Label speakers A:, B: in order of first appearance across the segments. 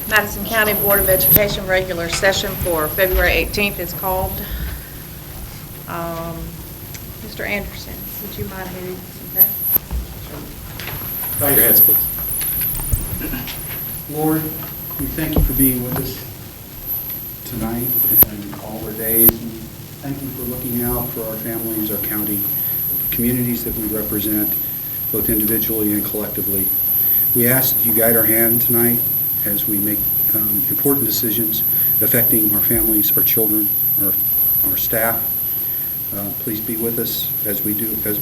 A: Madison County Board of Education regular session for February 18th is called. Mr. Anderson, would you mind leading us in prayer?
B: Bow your heads, please.
C: Lord, we thank you for being with us tonight and all our days. And thank you for looking out for our families, our county, communities that we represent, both individually and collectively. We ask that you guide our hand tonight as we make important decisions affecting our families, our children, our staff. Please be with us as we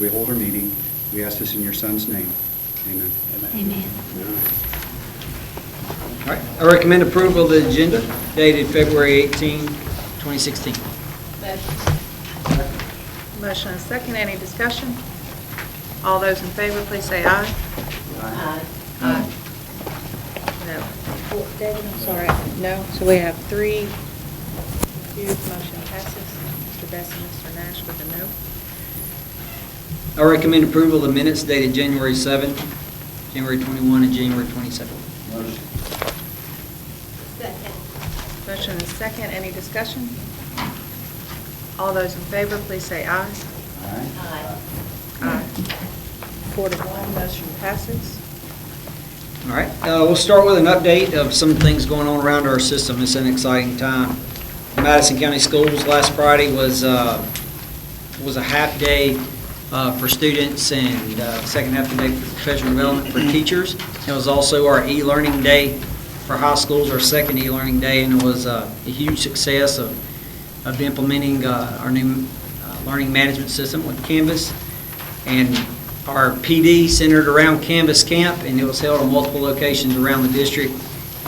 C: hold our meeting. We ask this in your Son's name. Amen.
D: Amen.
E: All right, I recommend approval of the agenda dated February 18, 2016.
A: Motion and second. Any discussion? All those in favor, please say aye.
D: Aye.
A: Aye. No. David, I'm sorry. No. So we have 3 refused. Motion passes. Mr. Bess and Mr. Nash with a no.
E: I recommend approval of the minutes dated January 7, January 21, and January 22nd.
C: Motion.
D: Second.
A: Motion and second. Any discussion? All those in favor, please say aye.
C: Aye.
D: Aye.
A: Aye. 4 to 1, motion passes.
E: All right, we'll start with an update of some things going on around our system. It's an exciting time. Madison County Schools last Friday was a half day for students and second half of the day for professional development for teachers. It was also our e-learning day for high schools, our second e-learning day, and it was a huge success of implementing our new learning management system with Canvas. And our PD centered around Canvas Camp, and it was held on multiple locations around the district.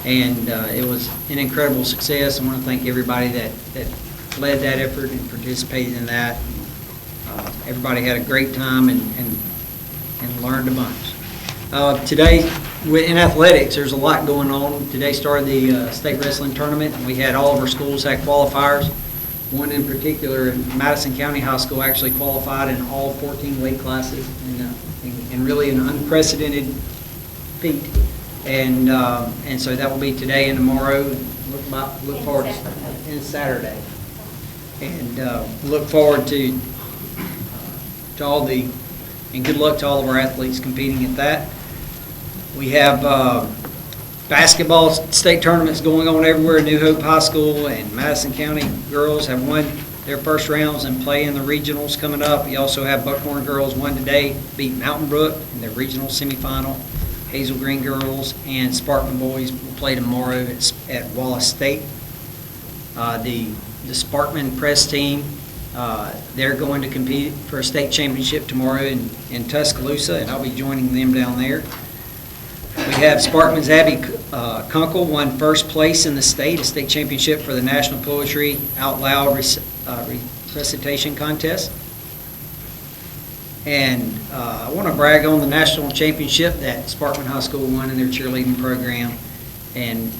E: And it was an incredible success. I want to thank everybody that led that effort and participated in that. Everybody had a great time and learned a bunch. Today, in athletics, there's a lot going on. Today started the state wrestling tournament, and we had all of our schools had qualifiers. One in particular, Madison County High School, actually qualified in all 14 weight classes, and really an unprecedented feat. And so that will be today and tomorrow. Look forward to and Saturday, and look forward to all the and good luck to all of our athletes competing at that. We have basketball state tournaments going on everywhere. New Hope High School and Madison County girls have won their first rounds and play in the regionals coming up. We also have Buckhorn girls won today, beat Mountain Brook in their regional semifinal. Hazel Green girls and Sparkman boys will play tomorrow at Wallace State. The Sparkman press team, they're going to compete for a state championship tomorrow in Tuscaloosa, and I'll be joining them down there. We have Sparkman's Abby Kunkel won first place in the state, a state championship for the National Poetry Out Loud Recitation Contest. And I want to brag on the national championship that Sparkman High School won in their cheerleading program, and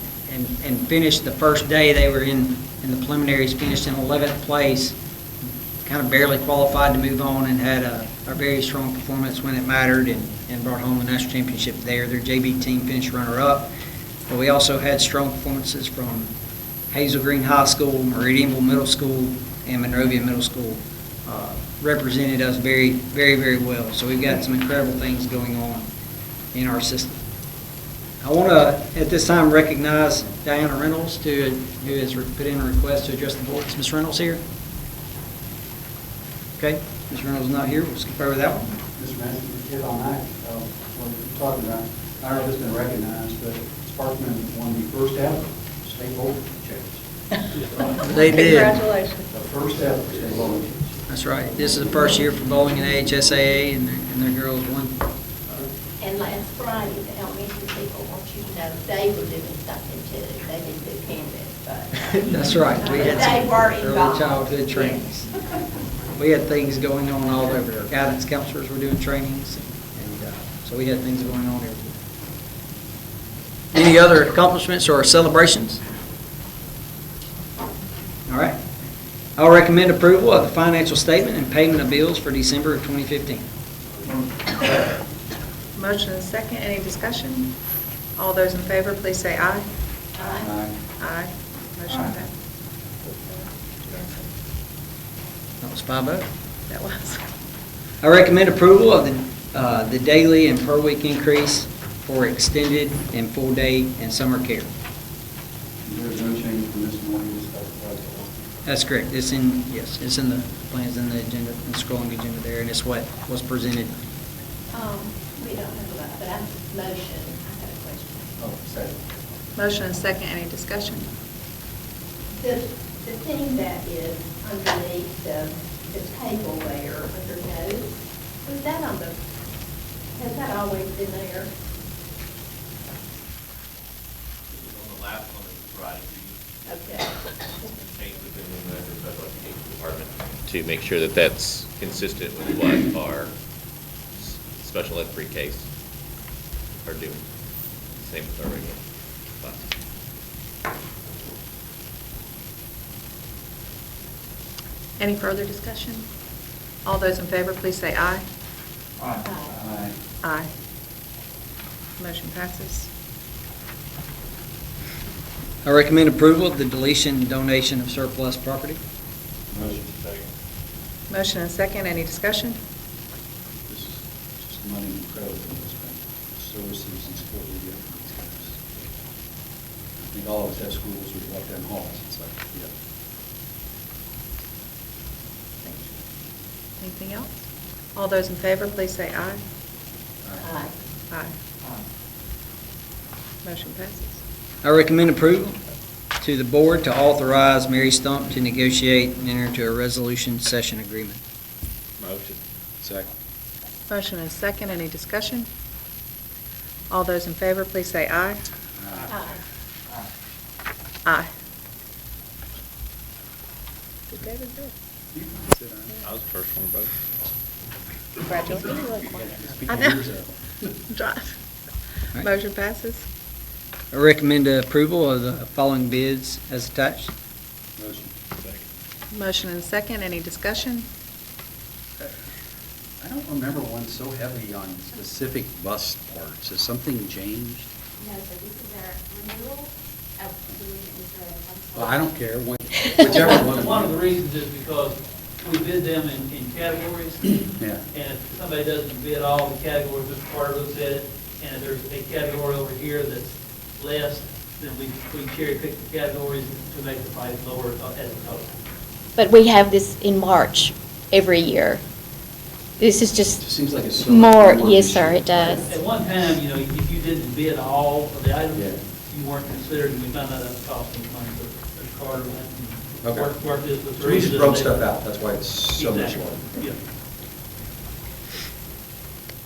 E: finished the first day. They were in the preliminaries, finished in 11th place, kind of barely qualified to move on, and had a very strong performance when it mattered, and brought home the national championship there. Their JV team finished runner-up. But we also had strong performances from Hazel Green High School, Meridianville Middle School, and Monrovia Middle School. Represented us very, very, very well. So we've got some incredible things going on in our system. I want to, at this time, recognize Diana Reynolds, who has put in a request to address the board. Is Ms. Reynolds here? Okay, Ms. Reynolds is not here. We'll skip over that one.
C: Mr. Madison, hit on that, what you're talking about. I don't know if it's been recognized, but Sparkman won the first ever state bowling championship.
E: They did.
A: Congratulations.
C: The first ever state bowling championship.
E: That's right. This is the first year for bowling in AHSAA, and their girls won.
D: And last Friday, the elementary people want you to know they were doing something too. They didn't do Canvas, but.
E: That's right. We had
D: They
E: some
D: were
E: early
D: involved.
E: childhood trainings. We had things going on all over. Our guidance counselors were doing trainings, and so we had things going on everywhere. Any other accomplishments or celebrations? All right. I'll recommend approval of the financial statement and payment of bills for December of 2015.
A: Motion and second. Any discussion? All those in favor, please say aye.
D: Aye.
A: Aye. Motion
C: Aye.
A: passed.
E: That was 5-0.
A: That was.
E: I recommend approval of the daily and per week increase for extended and full day and summer care.
C: There's no change from this morning, just like
E: That's correct. It's in, yes, it's in the plans, in the agenda, in the scrolling agenda there, and it's what was presented.
D: We don't have a lot, but I motion, I got a question.
C: Oh, second.
A: Motion and second, any discussion?
D: The thing that is underneath the table there, under notes, was that has that always been there?
B: On the last one that was provided to you,
D: Okay.
B: change within the special education department to make sure that that's consistent with what our special ed pre-Ks are doing. Same with our regular classes.
A: Any further discussion? All those in favor, please say aye.
C: Aye.
A: Aye. Motion passes.
E: I recommend approval of the deletion and donation of surplus property.
C: Motion. Second.
A: Motion and second, any discussion?
C: This is just money and credit that was spent, services and support we get from these guys. I think all of us have schools, we walk down halls, it's like, yeah.
A: Anything else? All those in favor, please say aye.
D: Aye.
A: Aye. Motion passes.
E: I recommend approval to the board to authorize Mary Stump to negotiate and enter into a resolution session agreement.
B: Motion.
C: Second.
A: Motion and second, any discussion? All those in favor, please say aye.
D: Aye.
A: Aye. Did David do it?
B: I was the first one to vote.
A: Congratulations.
C: Speak
A: I
C: your
A: know.
C: ears out.
A: Drive.
E: Right.
A: Motion passes.
E: I recommend approval of the following bids as attached.
C: Motion. Second.
A: Motion and second, any discussion?
C: I don't remember one so heavy on specific bus parts. Has something changed?
F: No, so this is our renewal of the,
C: Well, I don't care, whichever one.
G: One of the reasons is because we bid them in categories,
C: Yeah.
G: and if somebody doesn't bid all the categories, Mr. Carter looks at it, and if there's a category over here that's less, then we cherry pick the categories to make the price lower as a total.
F: but we have this in March every year. This is
C: It just
F: just
C: seems like it's so.
F: more,
C: much
F: yes,
C: this
F: sir,
C: year.
F: it does.
G: At one time, you know, if you didn't bid all of the items,
C: Yeah.
G: you weren't considered, and we found out that cost some money, but Mr. Carter went
C: Okay.
G: and worked this with
C: So we
G: Teresa.
C: just broke stuff out, that's why it's so much
G: Exactly.
C: lower.
G: Yeah.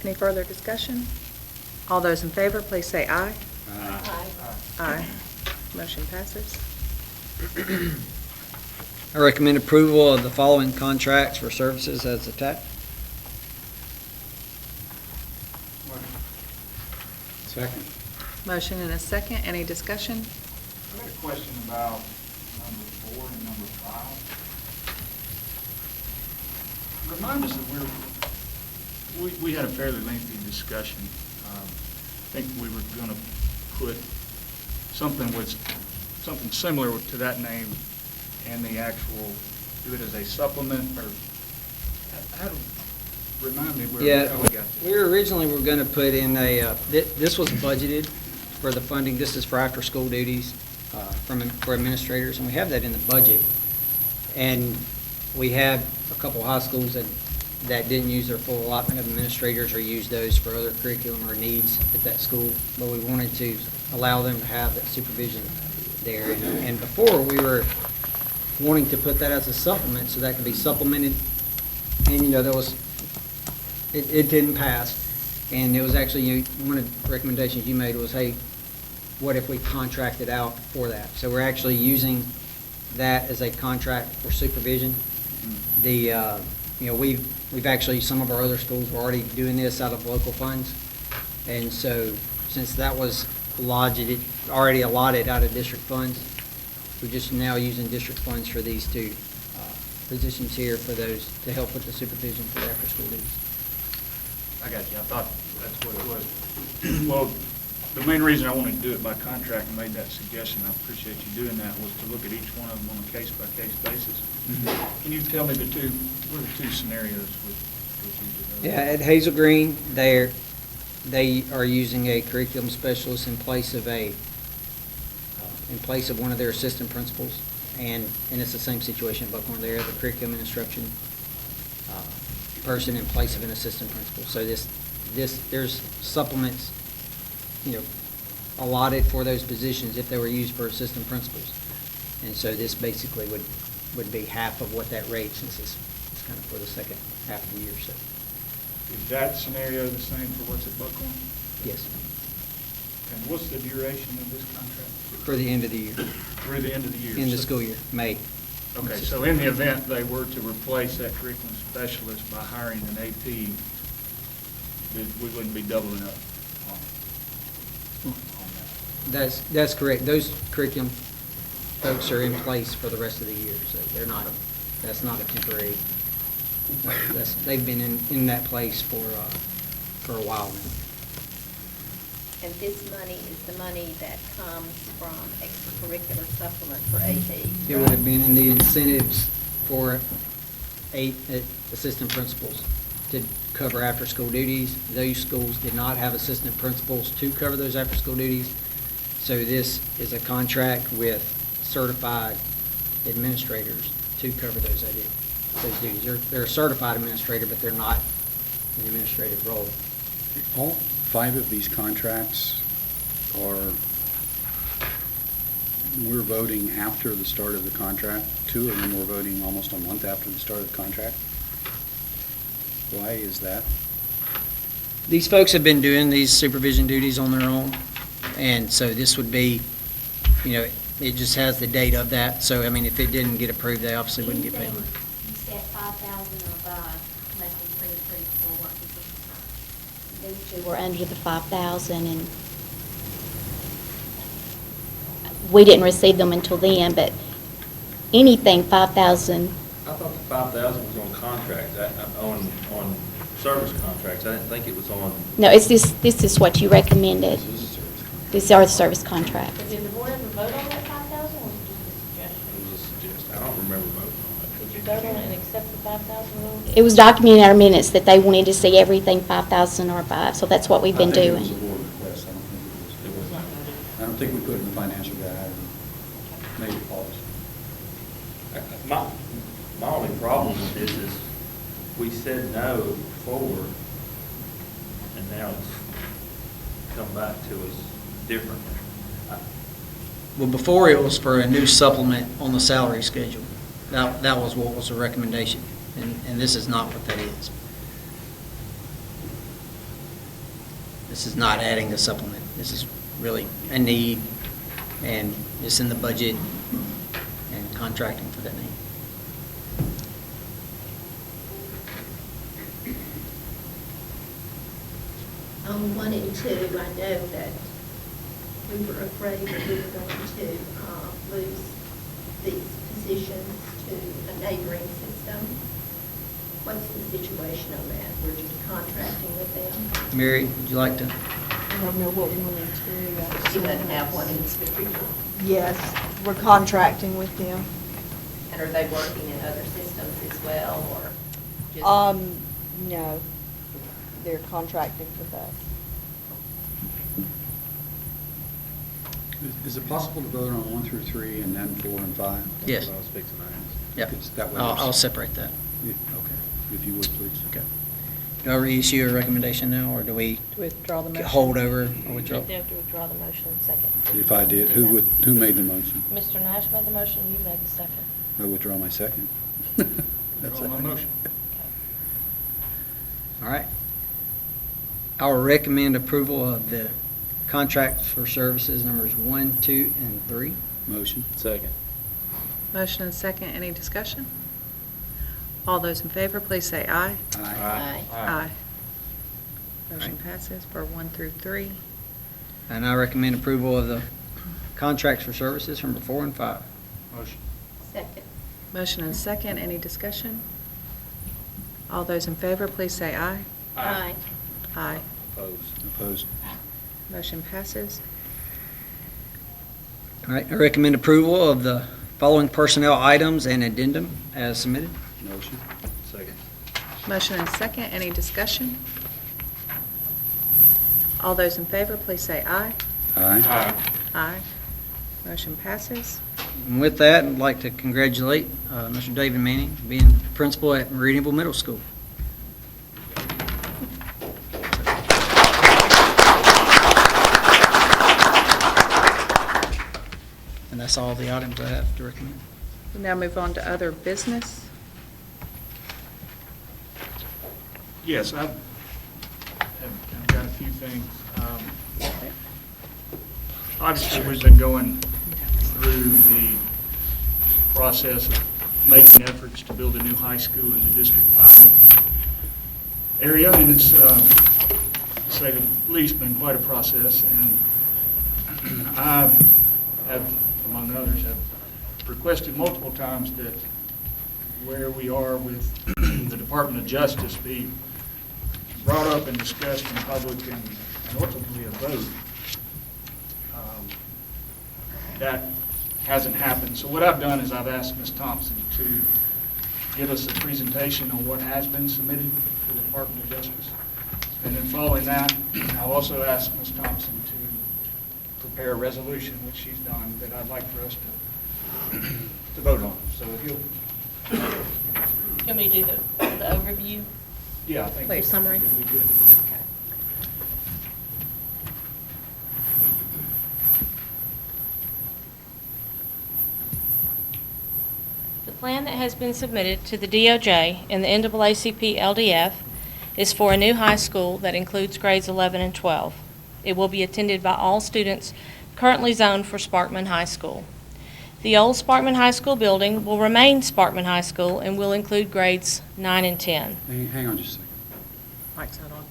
A: Any further discussion? All those in favor, please say aye.
D: Aye.
A: Aye. Motion passes.
E: I recommend approval of the following contracts for services as attached.
C: Second.
A: Motion and a second, any discussion?
H: I got a question about number 4 and number 5. Remind us that we had a fairly lengthy discussion. I think we were going to put something similar to that name and the actual, do it as a supplement, or remind me
E: Yeah,
H: how we got this.
E: we originally were going to put in this was budgeted for the funding, this is for after-school duties for administrators, and we have that in the budget. And we have a couple high schools that didn't use their full allotment of administrators or use those for other curriculum or needs at that school, but we wanted to allow them to have that supervision there. And before, we were wanting to put that as a supplement, so that could be supplemented, and, you know, there was, it didn't pass, and it was actually, one of the recommendations you made was, hey, what if we contracted out for that? So we're actually using that as a contract for supervision. We've actually, some of our other schools were already doing this out of local funds, and so since that was already allotted out of district funds, we're just now using district funds for these two positions here for those, to help with the supervision for after-school duties.
H: I got you, I thought that's what it was. Well, The main reason I wanted to do it by contract and made that suggestion, I appreciate you doing that, was to look at each one of them on a case-by-case basis. Can you tell me what are the two scenarios with each of those?
E: Yeah, at Hazel Green, they are using a curriculum specialist in place of one of their assistant principals, and it's the same situation at Buckhorn. They have a curriculum and instruction person in place of an assistant principal. So there's supplements, allotted for those positions if they were used for assistant principals. And so this basically would be half of what that rate, since it's kind of for the second half of the year, so.
H: Is that scenario the same for what's at Buckhorn?
E: Yes,
H: And what's the duration of this contract?
E: for the end of the year,
H: Through the end of the year?
E: in the
H: So-
E: school year, May.
H: Okay, so in the event they were to replace that curriculum specialist by hiring an AP, we wouldn't be doubling up on that.
E: That's correct. Those curriculum folks are in place for the rest of the year, so that's not a temporary, they've been in that place for a while now.
D: And this money is the money that comes from extracurricular supplement for AP.
E: It would have been in the incentives for 8 assistant principals to cover after-school duties. Those schools did not have assistant principals to cover those after-school duties. So this is a contract with certified administrators to cover those duties. They're a certified administrator, but they're not an administrative role.
C: All 5 of these contracts we're voting after the start of the contract. 2 of them we're voting almost a month after the start of the contract. Why is that?
E: These folks have been doing these supervision duties on their own, and so this would be, it just has the date of that. So, if it didn't get approved, they obviously wouldn't get paid.
I: Anything you set 5,000 or above, must be pre-approved for what we
F: Those two were under the 5,000, and we didn't receive them until then, but anything 5,000,
J: I thought the 5,000 was on contracts, on service contracts. I didn't think it was on.
F: no, this is what you recommended. These are the service contracts.
I: But did the board ever vote on that 5,000, or was it
J: It
I: just a suggestion?
J: was a suggestion. I don't remember voting on
I: Did
J: it.
I: you vote on it and accept the 5,000 rule?
F: It was documented in our minutes that they wanted to see everything 5,000 or above, so that's what we've been
C: I think
F: doing.
C: it was a board request. I don't think we put it in the financial guide or made it policy.
J: My only problem with this is we said no before, and now it's come back to us different.
E: Well, before it was for a new supplement on the salary schedule. That was what was the recommendation, and this is not what that is. This is not adding a supplement. This is really a need, and it's in the budget and contracting for that need.
D: On 1 and 2, I know that we were afraid that we were going to lose these positions to a neighboring system. What's the situation on that? We're just contracting with them?
E: Mary, would you like to?
A: I don't know what 1 and 2.
D: She doesn't have one in particular.
A: Yes, we're contracting with them.
D: And are they working in other systems as well, or just?
A: No, they're contracting with us.
C: Is it possible to vote on 1 through 3 and then 4 and 5?
E: Yes.
J: That's what I was fixing to ask.
E: Yep.
C: Is that what
E: I'll
C: it's-
E: separate that.
C: Yeah, okay, if you would, please.
E: Okay. Do I reissue a recommendation now, or do we
A: To withdraw the motion.
E: hold over or withdraw?
I: You have to withdraw the motion in a second.
C: If I did, who made the motion?
I: Mr. Nash made the motion, you made the second.
C: I withdraw my second.
H: Withdraw my motion.
E: All right. I will recommend approval of the contracts for services numbers 1, 2, and 3.
C: Motion.
J: Second.
A: Motion and second, any discussion? All those in favor, please say aye.
C: Aye.
A: Aye. Motion passes for 1 through 3.
E: And I recommend approval of the contracts for services number 4 and 5.
H: Motion.
D: Second.
A: Motion and second, any discussion? All those in favor, please say aye.
D: Aye.
A: Aye.
J: Opposed.
C: Opposed.
A: Motion passes.
E: All right, I recommend approval of the following personnel items and addendum as submitted.
C: Motion.
J: Second.
A: Motion and second. Any discussion? All those in favor, please say aye.
C: Aye.
A: Aye. Motion passes.
E: And with that, I'd like to congratulate Mr. David Manning, being principal at Meridianville Middle School. And that's all the items I have to recommend.
A: We now move on to other business.
H: Yes, I've got a few things. Obviously, we've been going through the process of making efforts to build a new high school in the District 5 area, and it's, to say the least, been quite a process. And I have, among others, have requested multiple times that where we are with the Department of Justice be brought up and discussed in public and ultimately a vote. That hasn't happened. So what I've done is I've asked Ms. Thompson to give us a presentation on what has been submitted to the Department of Justice. And then following that, I've also asked Ms. Thompson to prepare a resolution, which she's done, that I'd like for us to vote on. So if you'll...
I: Can we do the overview?
H: Yeah, I think...
A: Please, summary.
H: It'd be good.
I: The plan that has been submitted to the DOJ and the NAACP LDF is for a new high school that includes grades 11 and 12. It will be attended by all students currently zoned for Sparkman High School. The old Sparkman High School building will remain Sparkman High School and will include grades 9 and 10.
C: Hang on just a second.
A: Mike's not on.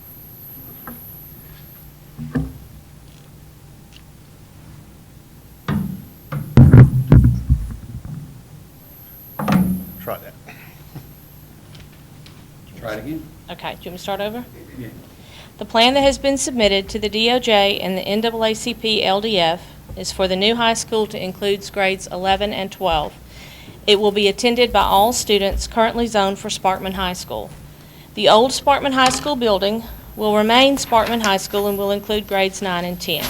B: Try that.
C: Try it again?
I: Okay, do you want me to start over?
C: Yeah.
I: The plan that has been submitted to the DOJ and the NAACP LDF is for the new high school to include grades 11 and 12. It will be attended by all students currently zoned for Sparkman High School. The old Sparkman High School building will remain Sparkman High School and will include grades 9 and 10.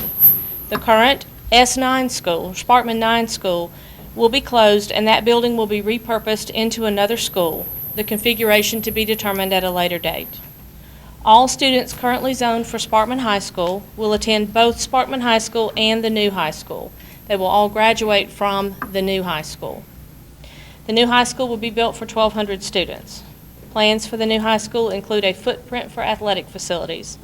I: The current S9 school, Sparkman 9 school, will be closed and that building will be repurposed into another school, the configuration to be determined at a later date. All students currently zoned for Sparkman High School will attend both Sparkman High School and the new high school. They will all graduate from the new high school. The new high school will be built for 1,200 students. Plans for the new high school include a footprint for athletic facilities.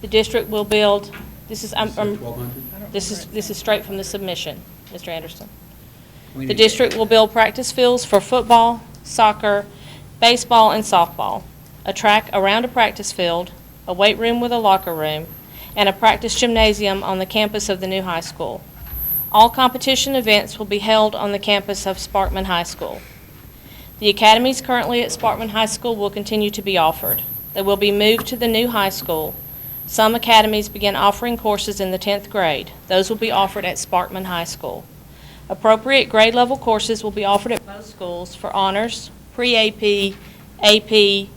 I: The district will build, this is
C: 1,200?
I: this is straight from the submission, Mr. Anderson.
E: We
I: The
E: need-
I: district will build practice fields for football, soccer, baseball, and softball, a track around a practice field, a weight room with a locker room, and a practice gymnasium on the campus of the new high school. All competition events will be held on the campus of Sparkman High School. The academies currently at Sparkman High School will continue to be offered. They will be moved to the new high school. Some academies begin offering courses in the 10th grade. Those will be offered at Sparkman High School. Appropriate grade level courses will be offered at both schools for honors, pre-AP, AP,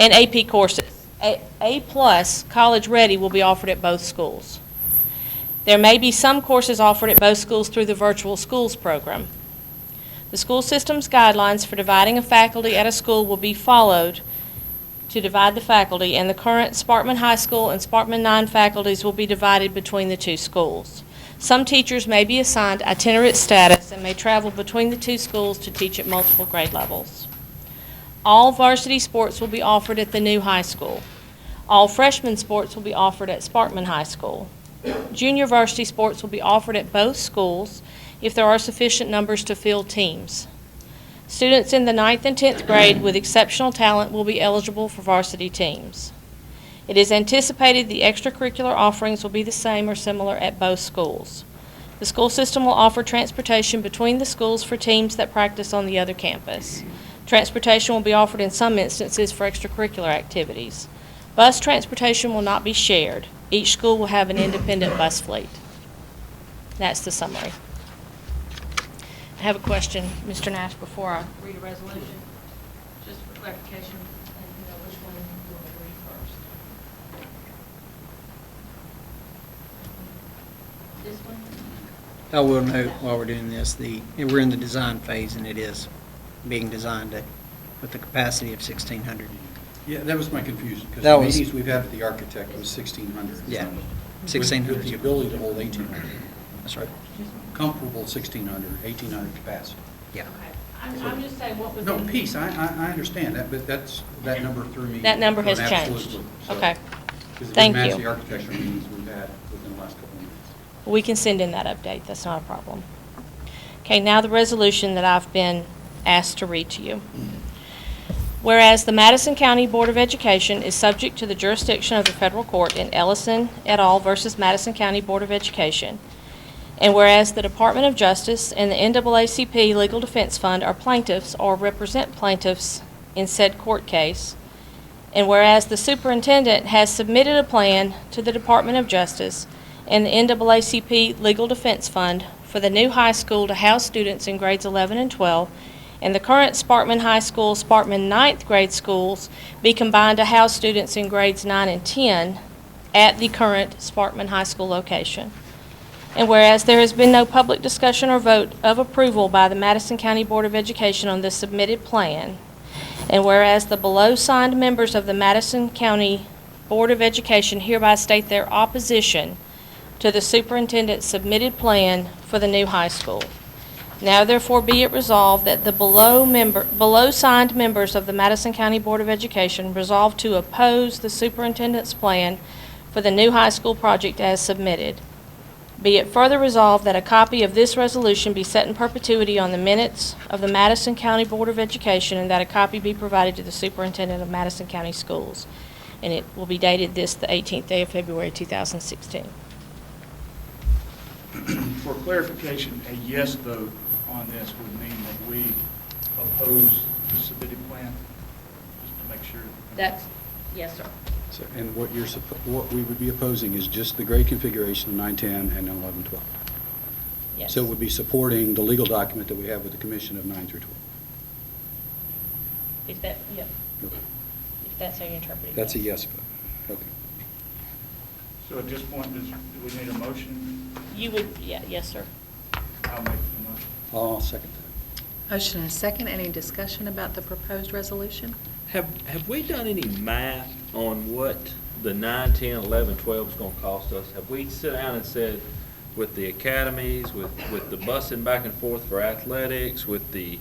I: and AP courses. A+ College Ready will be offered at both schools. There may be some courses offered at both schools through the Virtual Schools program. The school system's guidelines for dividing a faculty at a school will be followed to divide the faculty, and the current Sparkman High School and Sparkman 9 faculties will be divided between the two schools. Some teachers may be assigned itinerant status and may travel between the two schools to teach at multiple grade levels. All varsity sports will be offered at the new high school. All freshman sports will be offered at Sparkman High School. Junior varsity sports will be offered at both schools if there are sufficient numbers to field teams. Students in the 9th and 10th grade with exceptional talent will be eligible for varsity teams. It is anticipated the extracurricular offerings will be the same or similar at both schools. The school system will offer transportation between the schools for teams that practice on the other campus. Transportation will be offered in some instances for extracurricular activities. Bus transportation will not be shared. Each school will have an independent bus fleet. That's the summary. I have a question, Mr. Nash, before I read a resolution, just for clarification, and you know which one you want to read first. This one?
E: I will note while we're doing this, we're in the design phase, and it is being designed with the capacity of 1,600.
C: Yeah, that was my confusion, because
E: That
C: the
E: was-
C: meetings we've had with the architect was 1,600.
E: Yeah,
C: With
E: 1,600.
C: the ability to hold 1,800.
E: That's right.
C: Comfortable 1,600, 1,800 capacity.
E: Yeah.
I: Okay. I'm just saying what was.
C: No,
I: in-
C: peace, I understand that, but that number threw me.
I: That number
C: for an
I: has
C: absolute
I: changed.
C: loop, so-
I: Okay.
C: Because it
I: Thank
C: didn't match
I: you.
C: the architecture meetings we've had within the last couple of minutes.
I: We can send in that update, that's not a problem. Okay, now the resolution that I've been asked to read to you. Whereas the Madison County Board of Education is subject to the jurisdiction of the federal court in Ellison et al. Versus Madison County Board of Education, and whereas the Department of Justice and the NAACP Legal Defense Fund are plaintiffs or represent plaintiffs in said court case, and whereas the superintendent has submitted a plan to the Department of Justice and the NAACP Legal Defense Fund for the new high school to house students in grades 11 and 12, and the current Sparkman High School, Sparkman 9th grade schools be combined to house students in grades 9 and 10 at the current Sparkman High School location. And whereas there has been no public discussion or vote of approval by the Madison County Board of Education on the submitted plan, and whereas the below signed members of the Madison County Board of Education hereby state their opposition to the superintendent's submitted plan for the new high school. Now therefore be it resolved that the below signed members of the Madison County Board of Education resolve to oppose the superintendent's plan for the new high school project as submitted. Be it further resolved that a copy of this resolution be set in perpetuity on the minutes of the Madison County Board of Education, and that a copy be provided to the superintendent of Madison County Schools. And it will be dated the 18th day of February 2016.
H: For clarification, a yes vote on this would mean that we oppose the submitted plan, just to make sure.
I: Yes, sir.
C: So, and what we would be opposing is just the grade configuration of 9, 10, and 11, 12.
I: Yes.
C: So it would be supporting the legal document that we have with the commission of 9 through 12.
I: If that, yep,
C: Okay.
I: if that's how you interpret it.
C: That's a yes vote. Okay.
H: So at this point, do we need a motion?
I: You would, yes, sir.
H: I'll make the motion.
C: I'll second that.
A: Motion and a second. Any discussion about the proposed resolution?
J: Have we done any math on what the 9, 10, 11, 12 is going to cost us? Have we sit down and said, with the academies, with the busing back and forth for athletics, with the,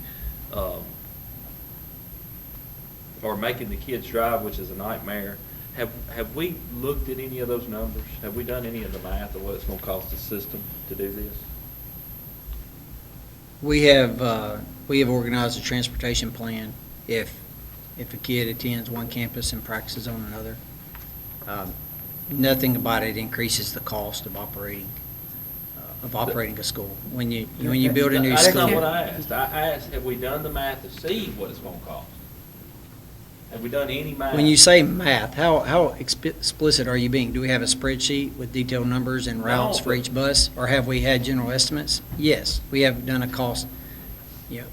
J: or making the kids drive, which is a nightmare, have we looked at any of those numbers? Have we done any of the math of what it's going to cost the system to do this?
E: We have organized a transportation plan if a kid attends one campus and practices on another. Nothing about it increases the cost of operating a school. When you build a new
J: That's
E: school.
J: not what I asked. I asked, have we done the math to see what it's going to cost? Have we done any math?
E: When you say math, how explicit are you being? Do we have a spreadsheet with detailed numbers and routes for each bus, or have we had general estimates? Yes, we have done a cost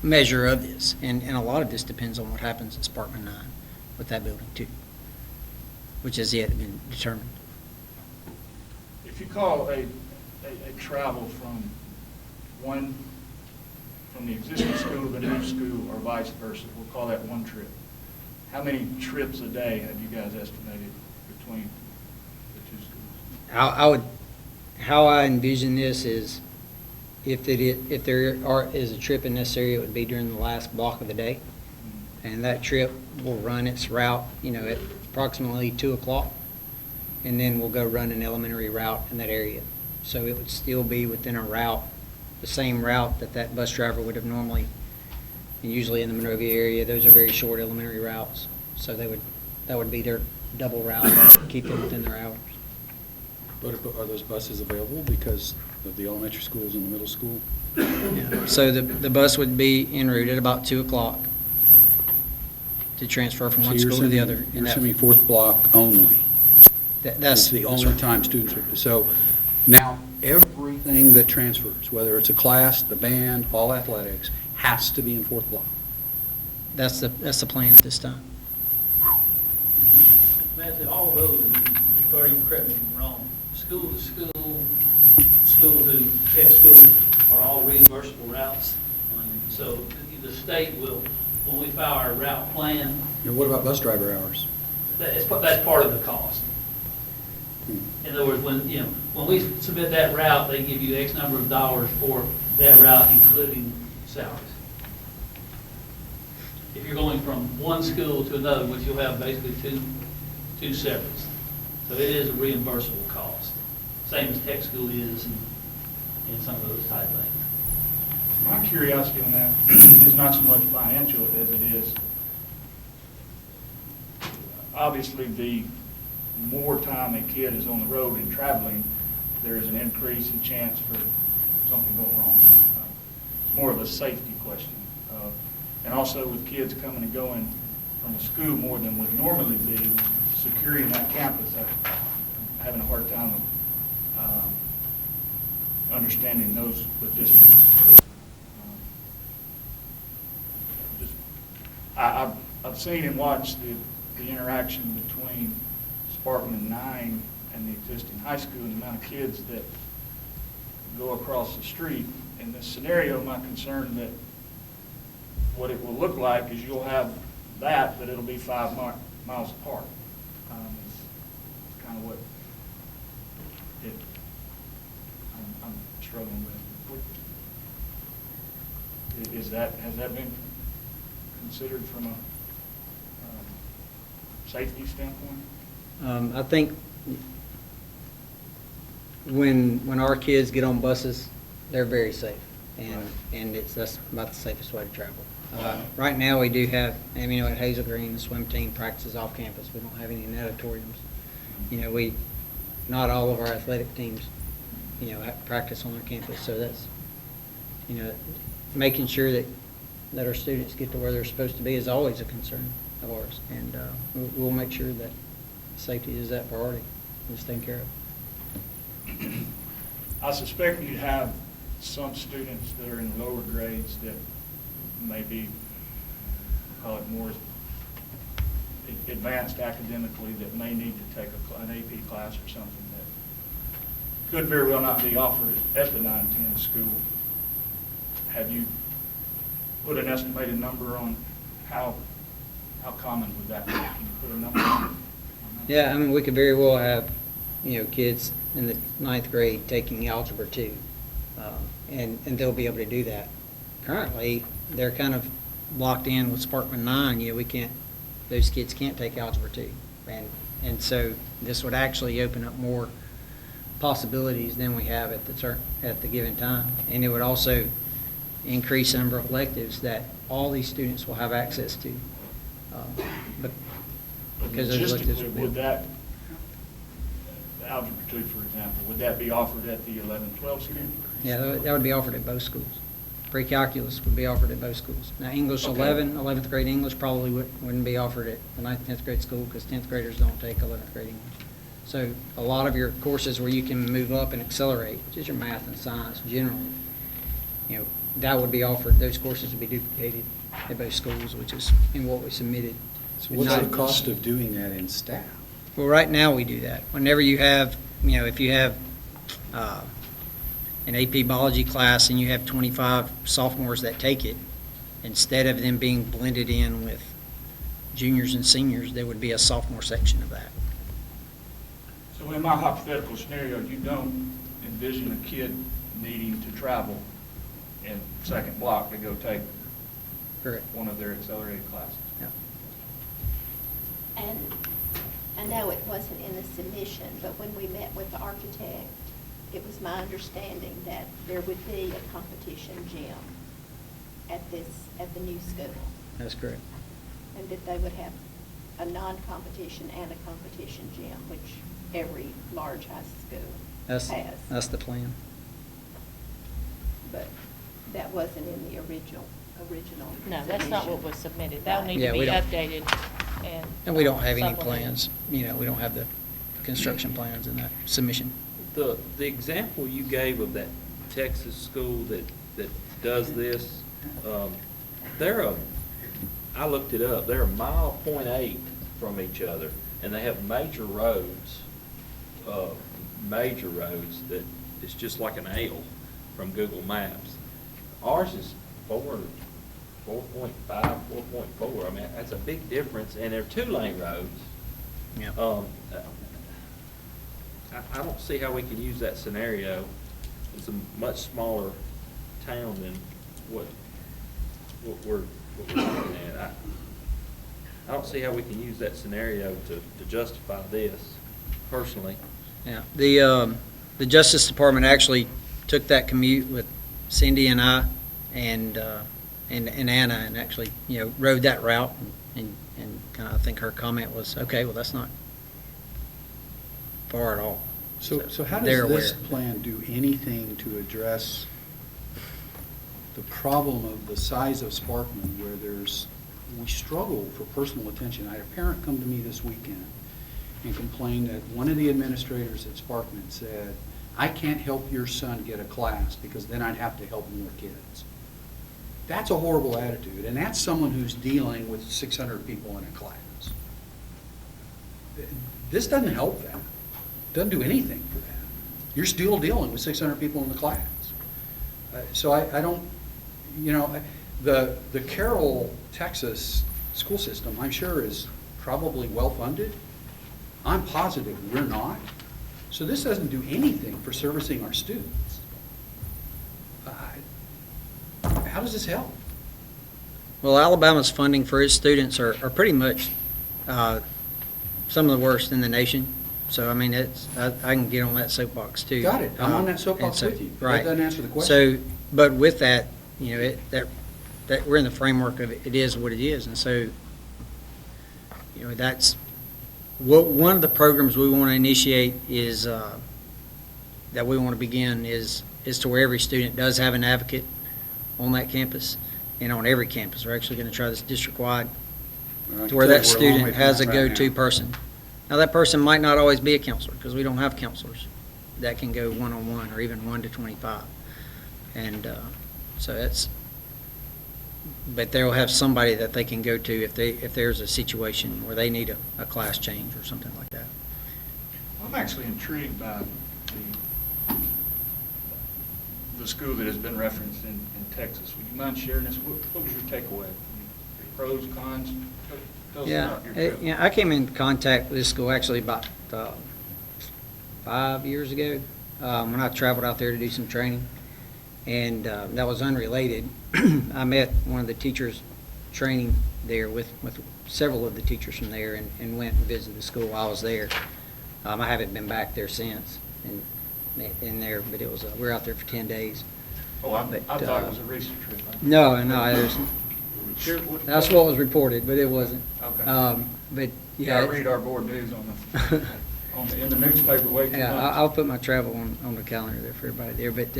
E: measure of this, and a lot of this depends on what happens at Sparkman 9 with that building too, which has yet been determined.
H: If you call a travel from the existing school to the new school or vice versa, we'll call that one trip. How many trips a day have you guys estimated between the two schools?
E: How I envision this is if there is a trip in this area, it would be during the last block of the day. And that trip will run its route, at approximately 2 o'clock. And then we'll go run an elementary route in that area. So it would still be within a route, the same route that bus driver would have normally, and usually in the Monrovia area, those are very short elementary routes. So that would be their double route, keep them within their hours.
C: But are those buses available because of the elementary schools and the middle school?
E: Yeah. So the bus would be en route at about 2 o'clock to transfer from
C: So
E: one
C: you're
E: school to the
C: sending-
E: other.
C: You're sending fourth block only.
E: That's
C: That's the
E: that's
C: only
E: right.
C: time students are, so now everything that transfers, whether it's a class, the band, all athletics, has to be in fourth block.
E: That's the plan at this time.
G: Matthew, all of those, Victoria, you correct me if I'm wrong, school to school, school to tech school are all reimbursable routes. So the state will, when we file our route plan,
C: And what about bus driver hours?
G: that's part of the cost. In other words, when we submit that route, they give you X number of dollars for that route, including salaries. If you're going from one school to another, which you'll have basically two separates. So it is a reimbursable cost, same as tech school is and some of those type things.
H: My curiosity on that is not so much financial as it is, obviously, the more time a kid is on the road and traveling, there is an increase in chance for something going wrong. It's more of a safety question. And also with kids coming and going from a school more than would normally be, securing that campus, I'm having a hard time understanding those logistics. So, I've seen and watched the interaction between Sparkman 9 and the existing high school and the amount of kids that go across the street. In this scenario, my concern that what it will look like is you'll have that, but it'll be 5 miles apart. It's kind of what I'm struggling with. Has that been considered from a safety standpoint?
E: I think when our kids get on buses, they're very safe, and that's about the safest way to travel. Right now, we do have, at Hazel Green, the swim team practices off campus. We don't have any in auditoriums. Not all of our athletic teams, have practice on our campus. So that's, making sure that our students get to where they're supposed to be is always a concern of ours. And we'll make sure that safety is that priority and it's taken care of.
H: I suspect you have some students that are in lower grades that may be, call it more advanced academically, that may need to take an AP class or something that could very well not be offered at the 9-10 school. Have you put an estimated number on how common would that be? Can you put a number on that?
E: Yeah, we could very well have, kids in the 9th grade taking Algebra 2, and they'll be able to do that. Currently, they're kind of locked in with Sparkman 9. Those kids can't take Algebra 2. And so this would actually open up more possibilities than we have at the given time. And it would also increase the number of electives that all these students will have access to. Because those electives
H: Logistically,
E: will
H: would that, Algebra 2, for example, would that be offered at the 11-12 school?
E: Yeah, that would be offered at both schools. Pre-calculus would be offered at both schools. Now, English
H: Okay.
E: 11th grade English probably wouldn't be offered at the 9th, 10th grade school because 10th graders don't take 11th grade English. So a lot of your courses where you can move up and accelerate, which is your math and science generally, that would be offered, those courses would be duplicated at both schools, which is in what we submitted.
C: So what's the cost of doing that in staff?
E: Well, right now we do that. Whenever you have, if you have an AP biology class and you have 25 sophomores that take it, instead of them being blended in with juniors and seniors, there would be a sophomore section of that.
H: So in my hypothetical scenario, you don't envision a kid needing to travel in second block to go take
E: Correct.
H: one of their accelerated classes?
E: Yeah.
D: And I know it wasn't in the submission, but when we met with the architect, it was my understanding that there would be a competition gym at the new school.
E: That's correct.
D: And that they would have a non-competition and a competition gym, which every large high school has.
E: That's the plan.
D: But that wasn't in the original
K: original.
I: No, that's not what was submitted. That'll need
E: Yeah,
I: to be
E: we don't-
I: updated and.
E: And we don't have any
I: supplemented.
E: plans, we don't have the construction plans in that submission.
J: The example you gave of that Texas school that does this, I looked it up, they're a mile .8 from each other, and they have major roads that it's just like an L from Google Maps. Ours is 4.5, 4.4. I mean, that's a big difference, and they're 2-lane roads.
E: Yeah.
J: I don't see how we can use that scenario. It's a much smaller town than what we're looking at. I don't see how we can use that scenario to justify this, personally.
E: Yeah, the Justice Department actually took that commute with Cindy and I and Anna, and actually, rode that route, and kind of, I think her comment was, okay, well, that's not far at all.
C: So how
E: they're
C: does this
E: aware.
C: plan do anything to address the problem of the size of Sparkman, where we struggle for personal attention? I had a parent come to me this weekend and complain that one of the administrators at Sparkman said, I can't help your son get a class because then I'd have to help more kids. That's a horrible attitude, and that's someone who's dealing with 600 people in a class. This doesn't help that. Doesn't do anything for that. You're still dealing with 600 people in the class. So I don't, the Carroll, Texas school system, I'm sure, is probably well-funded. I'm positive we're not. So this doesn't do anything for servicing our students. How does this help?
E: Well, Alabama's funding for its students are pretty much some of the worst in the nation. So, I mean, I can get on that soapbox, too.
C: Got it. I'm on that
E: and
C: soapbox
E: so-
C: with you.
E: Right.
C: That doesn't answer the question.
E: So, but with that, that we're in the framework of it is what it is. And so, that's one of the programs we want to initiate is, that we want to begin is to where every student does have an advocate on that campus and on every campus. We're actually going to try this district-wide to where that student has a go-to person. Now, that person might not always be a counselor, because we don't have counselors that can go one-on-one or even 1 to 25. And so but they'll have somebody that they can go to if there's a situation where they need a class change or something like that.
H: I'm actually intrigued by the school that has been referenced in Texas. Would you mind sharing this? What was your takeaway? Pros, cons? Tell us about your trip.
E: I came in contact with this school actually about 5 years ago when I traveled out there to do some training, and that was unrelated. I met one of the teachers training there with several of the teachers from there, and went and visited the school while I was there. I haven't been back there since, in there, but it was we were out there for 10 days.
H: Oh, I
E: But,
H: thought it was a recent trip.
E: No, there's,
H: Sure.
E: that's what was reported, but it wasn't.
H: Okay.
E: But
H: Yeah, I
E: yeah,
H: read our board news in the newspaper way too much.
E: yeah, I'll put my travel on the calendar there for everybody there. But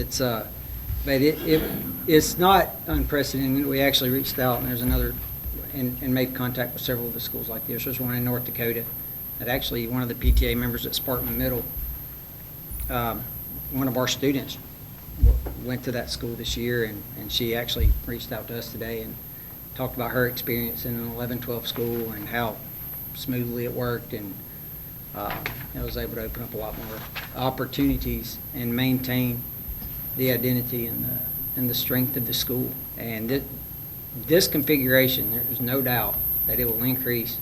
E: it's not unprecedented. We actually reached out, and there's another, and made contact with several of the schools like this. There's one in North Dakota that actually one of the PTA members at Sparkman Middle, one of our students went to that school this year, and she actually reached out to us today and talked about her experience in an 11-12 school and how smoothly it worked, and I was able to open up a lot more opportunities and maintain the identity and the strength of the school. And this configuration, there's no doubt that it will increase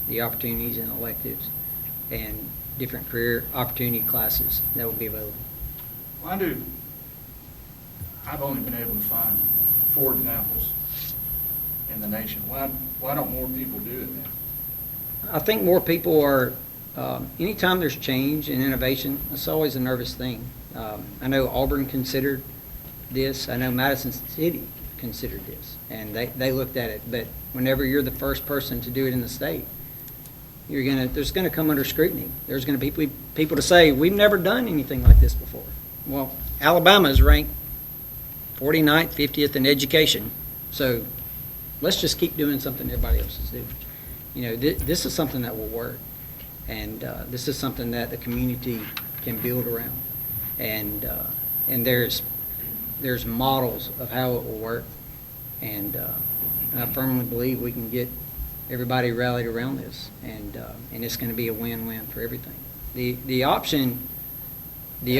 E: the opportunities and electives and different career opportunity classes that will be available.
H: Well, I've only been able to find 4 examples in the nation. Why don't more people do it then?
E: I think more people are, anytime there's change and innovation, it's always a nervous thing. I know Auburn considered this. I know Madison City considered this, and they looked at it. But whenever you're the first person to do it in the state, there's gonna come under scrutiny. There's gonna be people to say, we've never done anything like this before. Well, Alabama is ranked 49th, 50th in education So let's just keep doing something everybody else is doing. You know, this is something that will work, and this is something that the community can build around. And there's models of how it will work, and I firmly believe we can get everybody rallied around this, and it's going to be a win-win for everything. The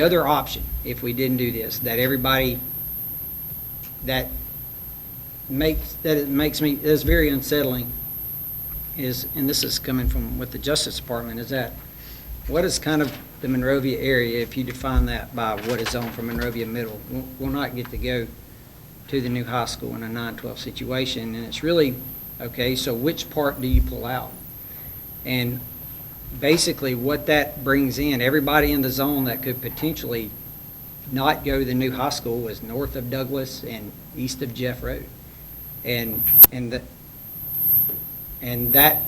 E: other option, if we didn't do this, that everybody, that is very unsettling, is, and this is coming from with the Justice Department, is that what is kind of the Monrovia area, if you define that by what is zoned for Monrovia Middle, will not get to go to the new high school in a 9-12 situation, and it's really, okay, so which part do you pull out? And basically what that brings in, everybody in the zone that could potentially not go to the new high school is north of Douglas and east of Jeff Road. And that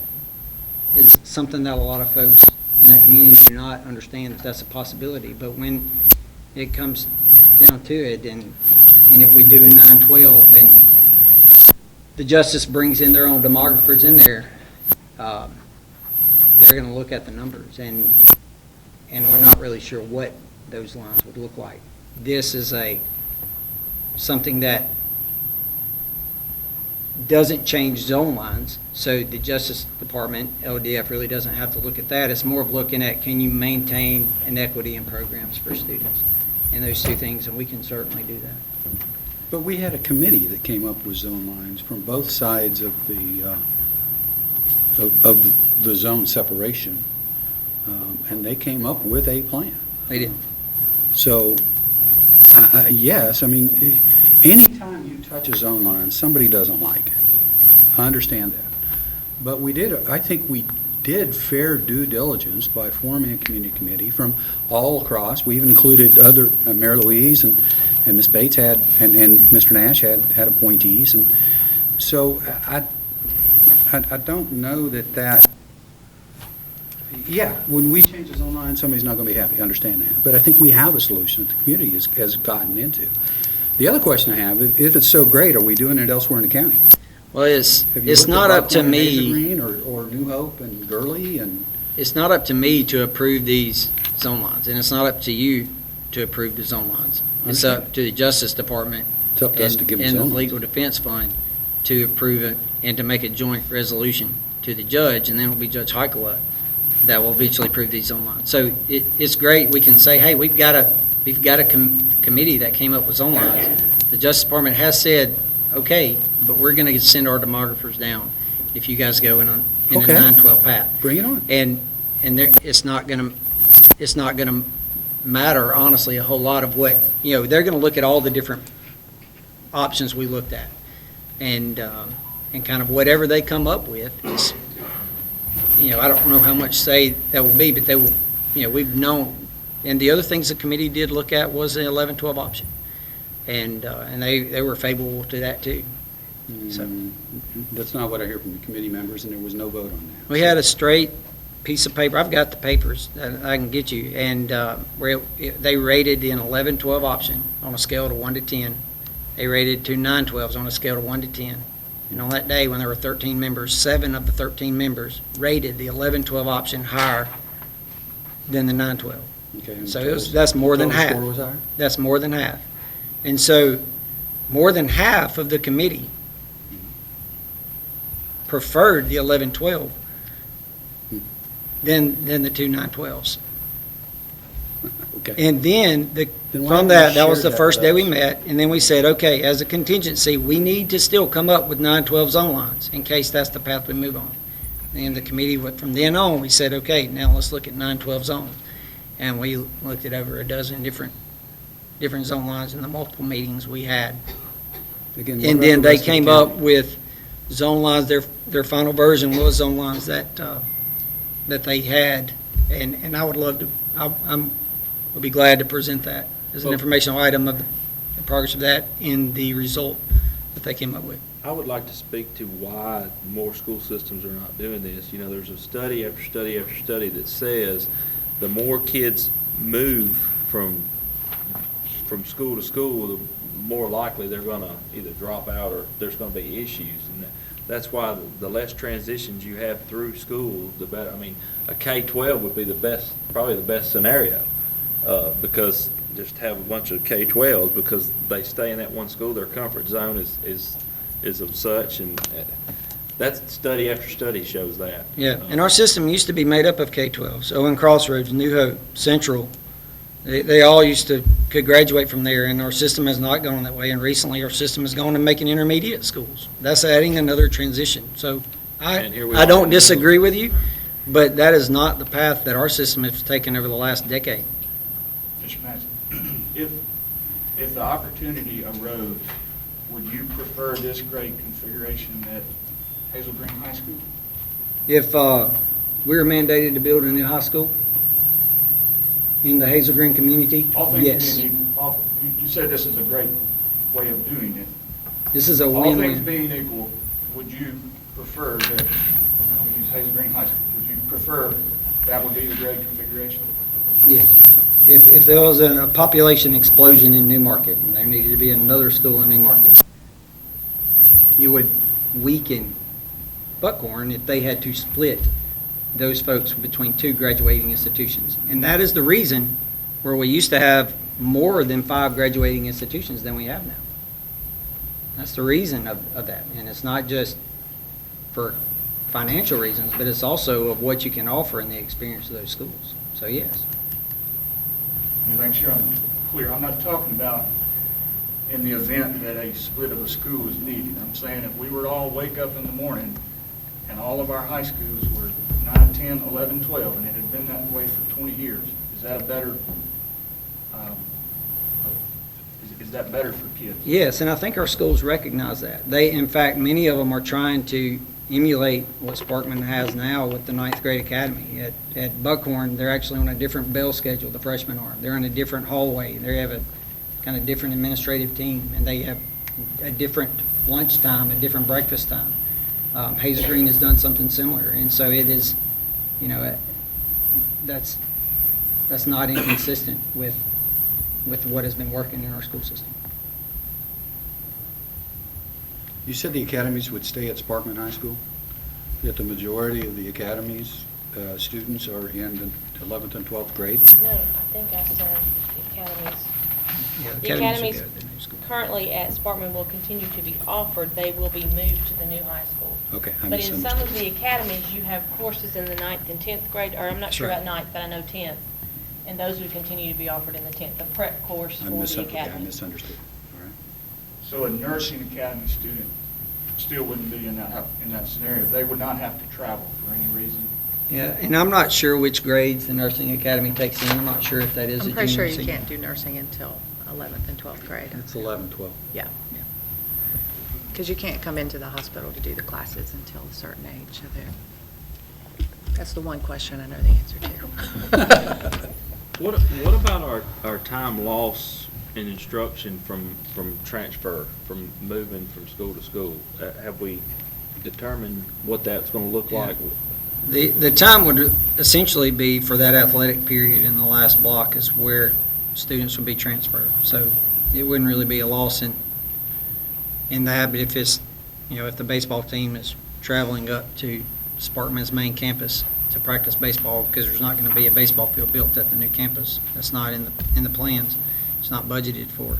E: is something that a lot of folks in that community do not understand, that that's a possibility. But when it comes down to it, and if we do a 9-12 and the Justice brings in their own demographers in there, they're going to look at the numbers, and we're not really sure what those lines would look like. This is something that doesn't change zone lines, so the Justice Department, LDF, really doesn't have to look at that. It's more of looking at, can you maintain an equity in programs for students? And those two things, and we can certainly do that.
C: But we had a committee that came up with zone lines from both sides of the zone separation, and they came up with a plan.
E: They did.
C: So, yes, I mean, anytime you touch a zone line, somebody doesn't like it. I understand that. But I think we did fair due diligence by forming a community committee from all across. We even included other, Mayor Louise and Ms. Bates and Mr. Nash had appointees. And so I don't know that, yeah, when we change the zone line, somebody's not going to be happy. I understand that. But I think we have a solution that the community has gotten into. The other question I have, if it's so great, are we doing it elsewhere in the county?
E: Well, it's not up to me.
C: Green or New Hope and Gurley and.
E: It's not up to me to approve these zone lines, and it's not up to you to approve the zone lines. It's up to the Justice Department
C: It's up to us to give them
E: and the
C: zone lines.
E: Legal Defense Fund to approve it and to make a joint resolution to the judge, and then it'll be Judge Heikela that will eventually approve these zone lines. So it's great. We can say, hey, we've got a committee that came up with zone lines. The Justice Department has said, okay, but we're going to send our demographers down if you guys go in a
C: Okay.
E: 9-12 path.
C: Bring it on.
E: And it's not going to matter, honestly, a whole lot of what, they're going to look at all the different options we looked at. And kind of whatever they come up with is, I don't know how much say that will be, but they will, we've known. And the other things the committee did look at was the 11-12 option. And they were favorable to that too. So
C: That's not what I hear from the committee members, and there was no vote on that.
E: we had a straight piece of paper. I've got the papers that I can get you. And they rated an 11-12 option on a scale of 1 to 10. They rated 2 9-12s on a scale of 1 to 10. And on that day, when there were 13 members, 7 of the 13 members rated the 11-12 option higher than the 9-12.
C: Okay, and
E: So that's more than
C: total
E: half.
C: score was higher?
E: That's more than half. And so more than half of the committee preferred the 11-12 than the 2 9-12s.
C: Okay.
E: And then
C: Then why
E: from
C: haven't you
E: that was
C: shared
E: the
C: that
E: first
C: with
E: day
C: us?
E: we met, and then we said, okay, as a contingency, we need to still come up with 9-12 zone lines in case that's the path we move on. And the committee, from then on, we said, okay, now let's look at 9-12 zones. And we looked at over a dozen different zone lines in the multiple meetings we had.
C: Again, what
E: And
C: about
E: then
C: the
E: they
C: rest of the
E: came up
C: county?
E: with zone lines, their final version was zone lines that they had. And I would love to, would be glad to present that as an
J: Well-
E: informational item of the progress of that in the result that they came up with.
J: I would like to speak to why more school systems are not doing this. There's a study after study after study that says the more kids move from school to school, more likely they're gonna either drop out or there's gonna be issues. And that's why the less transitions you have through school, the better. I mean, a K-12 would be the best, probably the best scenario, because just have a bunch of K-12s, because they stay in that one school, their comfort zone is of such, and that's study after study shows that.
E: Yeah, and our system used to be made up of K-12s, Owen Crossroads, New Hope, Central. They all could graduate from there, and our system has not gone that way, and recently our system has gone to making intermediate schools. That's adding another transition. So
J: And here we
E: I
J: are.
E: don't disagree with you, but that is not the path that our system has taken over the last decade.
H: Mr. Madison, if the opportunity arose, would you prefer this grade configuration at Hazel Green High School?
E: If we were mandated to build a new high school in the Hazel Green community,
H: All things
E: yes.
H: being equal, you said this is a great way of doing it.
E: This is a
H: All things
E: win-win.
H: being equal, would you prefer that, I'll use Hazel Green High School, would you prefer that would be the grade configuration?
E: Yes. If there was a population explosion in Newmarket and there needed to be another school in Newmarket, you would weaken Buckhorn if they had to split those folks between two graduating institutions. And that is the reason where we used to have more than 5 graduating institutions than we have now. That's the reason of that. And it's not just for financial reasons, but it's also of what you can offer in the experience of those schools. So yes.
H: Let me make sure I'm clear. I'm not talking about in the event that a split of a school is needed. I'm saying if we were to all wake up in the morning and all of our high schools were 9, 10, 11, 12, and it had been that way for 20 years, is that a better, is that better for kids?
E: Yes, and I think our schools recognize that. In fact, many of them are trying to emulate what Sparkman has now with the 9th grade academy. At Buckhorn, they're actually on a different bell schedule, the freshmen are. They're in a different hallway. They have a kind of different administrative team, and they have a different lunch time, a different breakfast time. Hazel Green has done something similar, and so it is, that's not inconsistent with what has been working in our school system.
C: You said the academies would stay at Sparkman High School, yet the majority of the academies students are in the 11th and 12th grade?
I: No, I think I said the academies.
E: Yeah,
I: The
E: will
I: academies
E: go to the new school.
I: currently at Sparkman will continue to be offered. They will be moved to the new high school.
C: Okay, I
I: But in some of
C: misunderstood.
I: the academies, you have courses in the 9th and 10th grade, or I'm not sure
E: That's
I: about
E: right.
I: 9th, but I know 10th. And those would continue to be offered in the 10th, the prep course for the
C: Okay, I
I: academy.
C: misunderstood. All right.
H: So a nursing academy student still wouldn't be in that scenario. They would not have to travel for any reason.
E: Yeah, and I'm not sure which grades the nursing academy takes in. I'm not sure if that is a
A: I'm
E: junior
A: pretty sure
E: or
A: you
E: senior.
A: can't do nursing until 11th and 12th grade.
C: It's 11, 12.
A: Yeah. Because you can't come into the hospital to do the classes until a certain age. So that's the one question I know the answer to.
J: What about our time loss in instruction from transfer, from moving from school to school? Have we determined what that's going to look like?
E: The time would essentially be for that athletic period in the last block is where students would be transferred. So it wouldn't really be a loss in that, but if it's, if the baseball team is traveling up to Sparkman's main campus to practice baseball, because there's not going to be a baseball field built at the new campus. That's not in the plans. It's not budgeted for.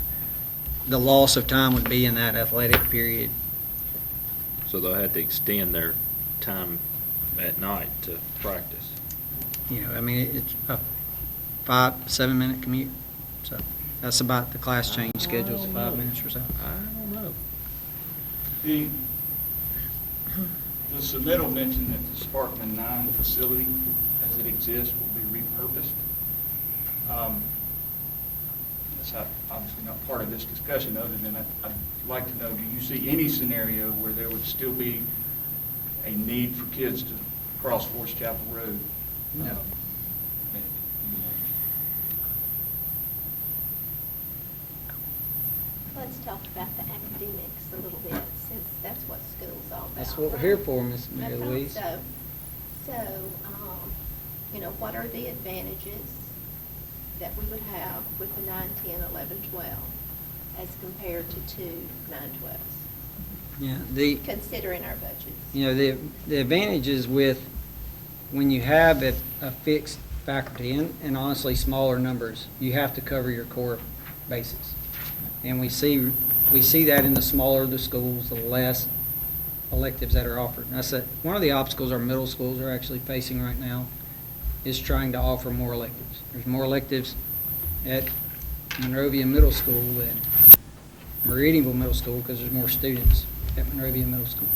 E: The loss of time would be in that athletic period.
J: So they'll have to extend their time at night to practice.
E: It's a 5-7 minute commute. So that's about the class change schedules, 5 minutes or so.
J: I don't know.
H: The submittal mentioned that the Sparkman 9 facility, as it exists, will be repurposed. That's obviously not part of this discussion, other than I'd like to know, do you see any scenario where there would still be a need for kids to cross Forest Chapel Road?
E: No.
D: Let's talk about the academics a little bit, since that's what school's all about.
E: That's what we're
D: right?
E: here for, Miss
D: I
E: Mary
D: thought
E: Louise.
D: So, what are the advantages that we would have with the 9, 10, 11, 12? as compared to two 9/12s,
E: Yeah,
D: considering our budgets.
E: you know, the advantages with, when you have a fixed faculty, and honestly, smaller numbers, you have to cover your core bases. And we see that in the smaller the schools, the less electives that are offered. And that's one of the obstacles our middle schools are actually facing right now, is trying to offer more electives. There's more electives at Monrovia Middle School than Meridianville Middle School, because there's more students at Monrovia Middle School.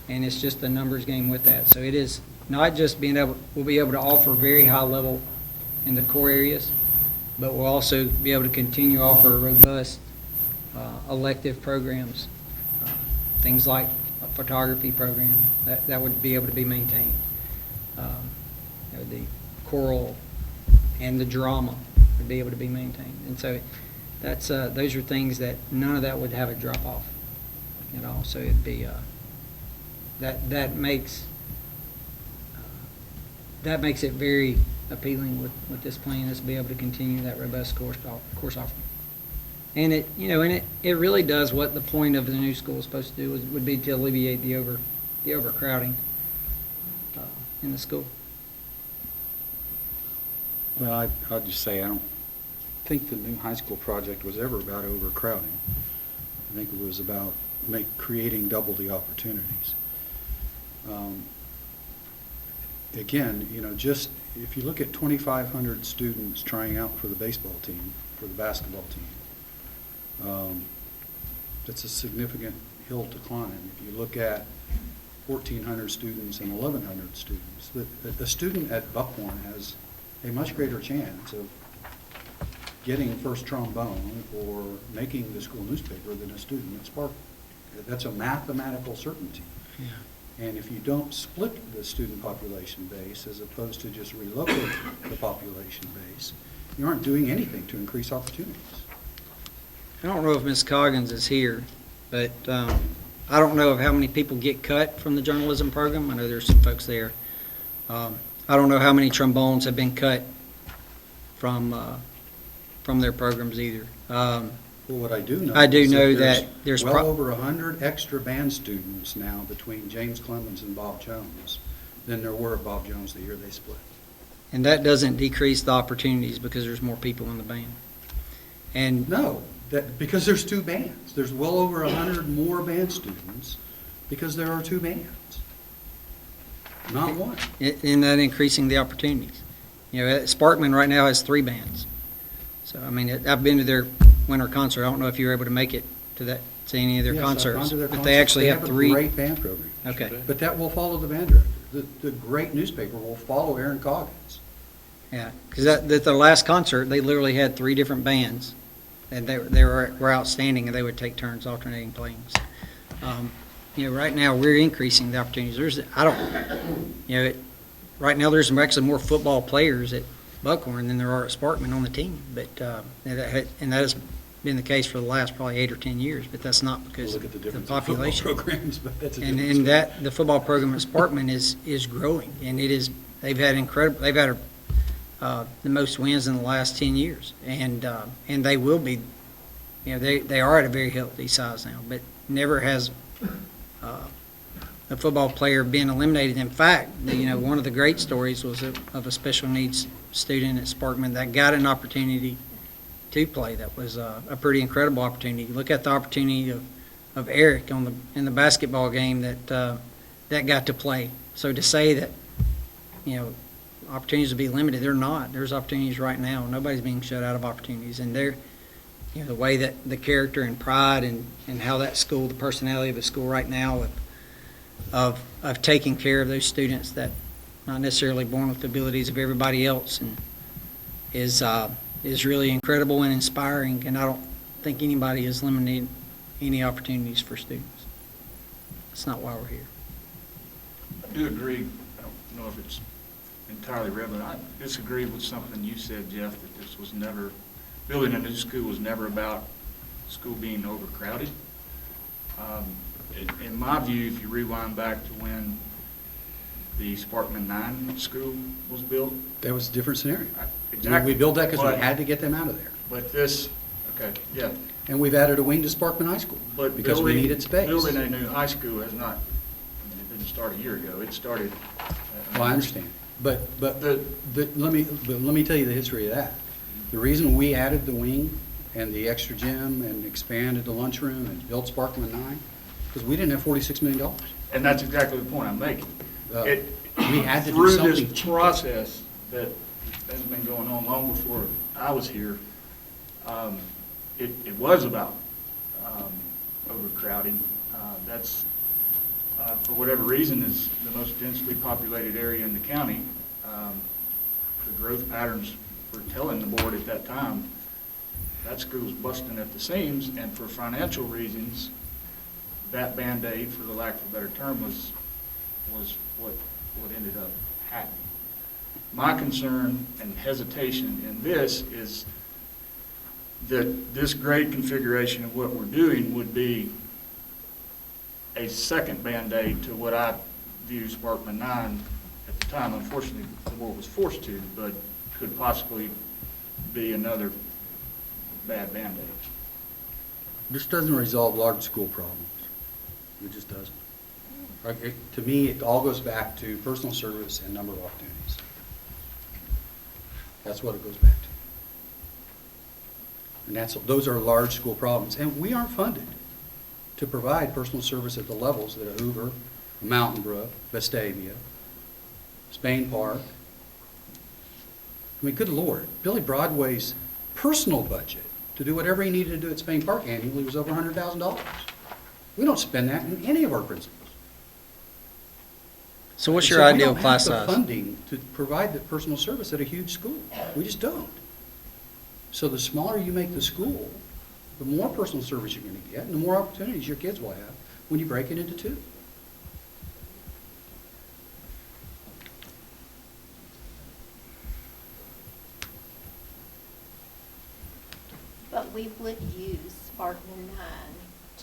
E: And it's just a numbers game with that. So it is not just we'll be able to offer very high level in the core areas, but we'll also be able to continue to offer robust elective programs, things like a photography program that would be able to be maintained. The choral and the drama would be able to be maintained. And so those are things that none of that would have a drop off at all. So it'd be that makes it very appealing with this plan, is to be able to continue that robust course offering. And it really does what the point of the new school is supposed to do, would be to alleviate the overcrowding in the school.
C: Well, I'll just say, I don't think the new high school project was ever about overcrowding. I think it was about creating double the opportunities. Again, just if you look at 2,500 students trying out for the baseball team, for the basketball team, that's a significant hill to climb. If you look at 1,400 students and 1,100 students, the student at Buckhorn has a much greater chance of getting first trombone or making the school newspaper than a student at Spartan. That's a mathematical certainty.
E: Yeah.
C: And if you don't split the student population base as opposed to just relocate the population base, you aren't doing anything to increase opportunities.
E: I don't know if Ms. Coggins is here, but I don't know of how many people get cut from the journalism program. I know there's some folks there. I don't know how many trombones have been cut from their programs either.
C: Well, what I do know
E: is that there's
C: well over 100 extra band students now between James Clemens and Bob Jones than there were at Bob Jones the year they split.
E: And that doesn't decrease the opportunities because there's more people in the band. And
C: No, because there's two bands. There's well over 100 more band students because there are two bands, not one.
E: in that increasing the opportunities. Sparkman right now has 3 bands. So, I mean, I've been to their winter concert. I don't know if you were able to make it to any of their
C: Yes, I've
E: concerts.
C: gone to their
E: But
C: concerts.
E: they actually have
C: a
E: 3.
C: great band program.
E: Okay.
C: But that will follow the band director. The great newspaper will follow Aaron Coggins.
E: Yeah, because at their last concert, they literally had 3 different bands, and they were outstanding, and they would take turns alternating playing. Right now, we're increasing the opportunities. Right now, there's actually more football players at Buckhorn than there are at Sparkman on the team, but and that has been the case for the last probably 8 or 10 years, but that's not because
C: Look at the
E: the
C: difference in football
E: population.
C: programs, but that's a
E: And
C: different story.
E: the football program at Sparkman is growing, and they've had the most wins in the last 10 years, and they will be, they are at a very healthy size now, but never has a football player been eliminated. In fact, one of the great stories was of a special needs student at Sparkman that got an opportunity to play. That was a pretty incredible opportunity. Look at the opportunity of Eric in the basketball game that got to play. So to say that, opportunities will be limited, they're not. There's opportunities right now. Nobody's being shut out of opportunities. And they're, the way that the character and pride and how that school, the personality of the school right now of taking care of those students that not necessarily born with the abilities of everybody else, and is really incredible and inspiring. And I don't think anybody is limiting any opportunities for students. That's not why we're here.
H: I do agree. I don't know if it's entirely relevant. I disagree with something you said, Jeff, that this was never, building a new school was never about school being overcrowded. In my view, if you rewind back to when the Sparkman 9 school was built.
C: That was a different scenario.
H: Exactly.
C: We built that because we had to get them out of there.
H: But this, okay, yeah.
C: And we've added a wing to Sparkman High School
H: But
C: because we needed space.
H: Building a new high school has not, I mean, it didn't start a year ago. It started.
C: Well, I understand. But let me tell you the history of that. The reason we added the wing and the extra gym and expanded the lunchroom and built Sparkman 9, because we didn't have $46 million.
H: And that's exactly the point I'm making.
C: We had to do
H: Through
C: something
H: this
C: cheaper.
H: process that has been going on long before I was here, it was about overcrowding. That's, for whatever reason, is the most densely populated area in the county. The growth patterns were telling the board at that time, that school's busting at the seams, and for financial reasons, that Band-Aid, for the lack of a better term, was what ended up happening. My concern and hesitation in this is that this grade configuration of what we're doing would be a second Band-Aid to what I view Sparkman 9 at the time. Unfortunately, the board was forced to, but could possibly be another bad Band-Aid.
C: This doesn't resolve large school problems. It just doesn't. To me, it all goes back to personal service and number of opportunities. That's what it goes back to. And those are large school problems. And we aren't funded to provide personal service at the levels that a Hoover, a Mountain Brook, Vestavia, Spain Park. I mean, good Lord, Billy Broadway's personal budget to do whatever he needed to do at Spain Park annually was over $100,000. We don't spend that in any of our principals.
E: So what's your ideal class
C: We don't have the
E: size?
C: funding to provide the personal service at a huge school. We just don't. So the smaller you make the school, the more personal service you're going to get, and the more opportunities your kids will have when you break it into two.
D: But we would use Sparkman 9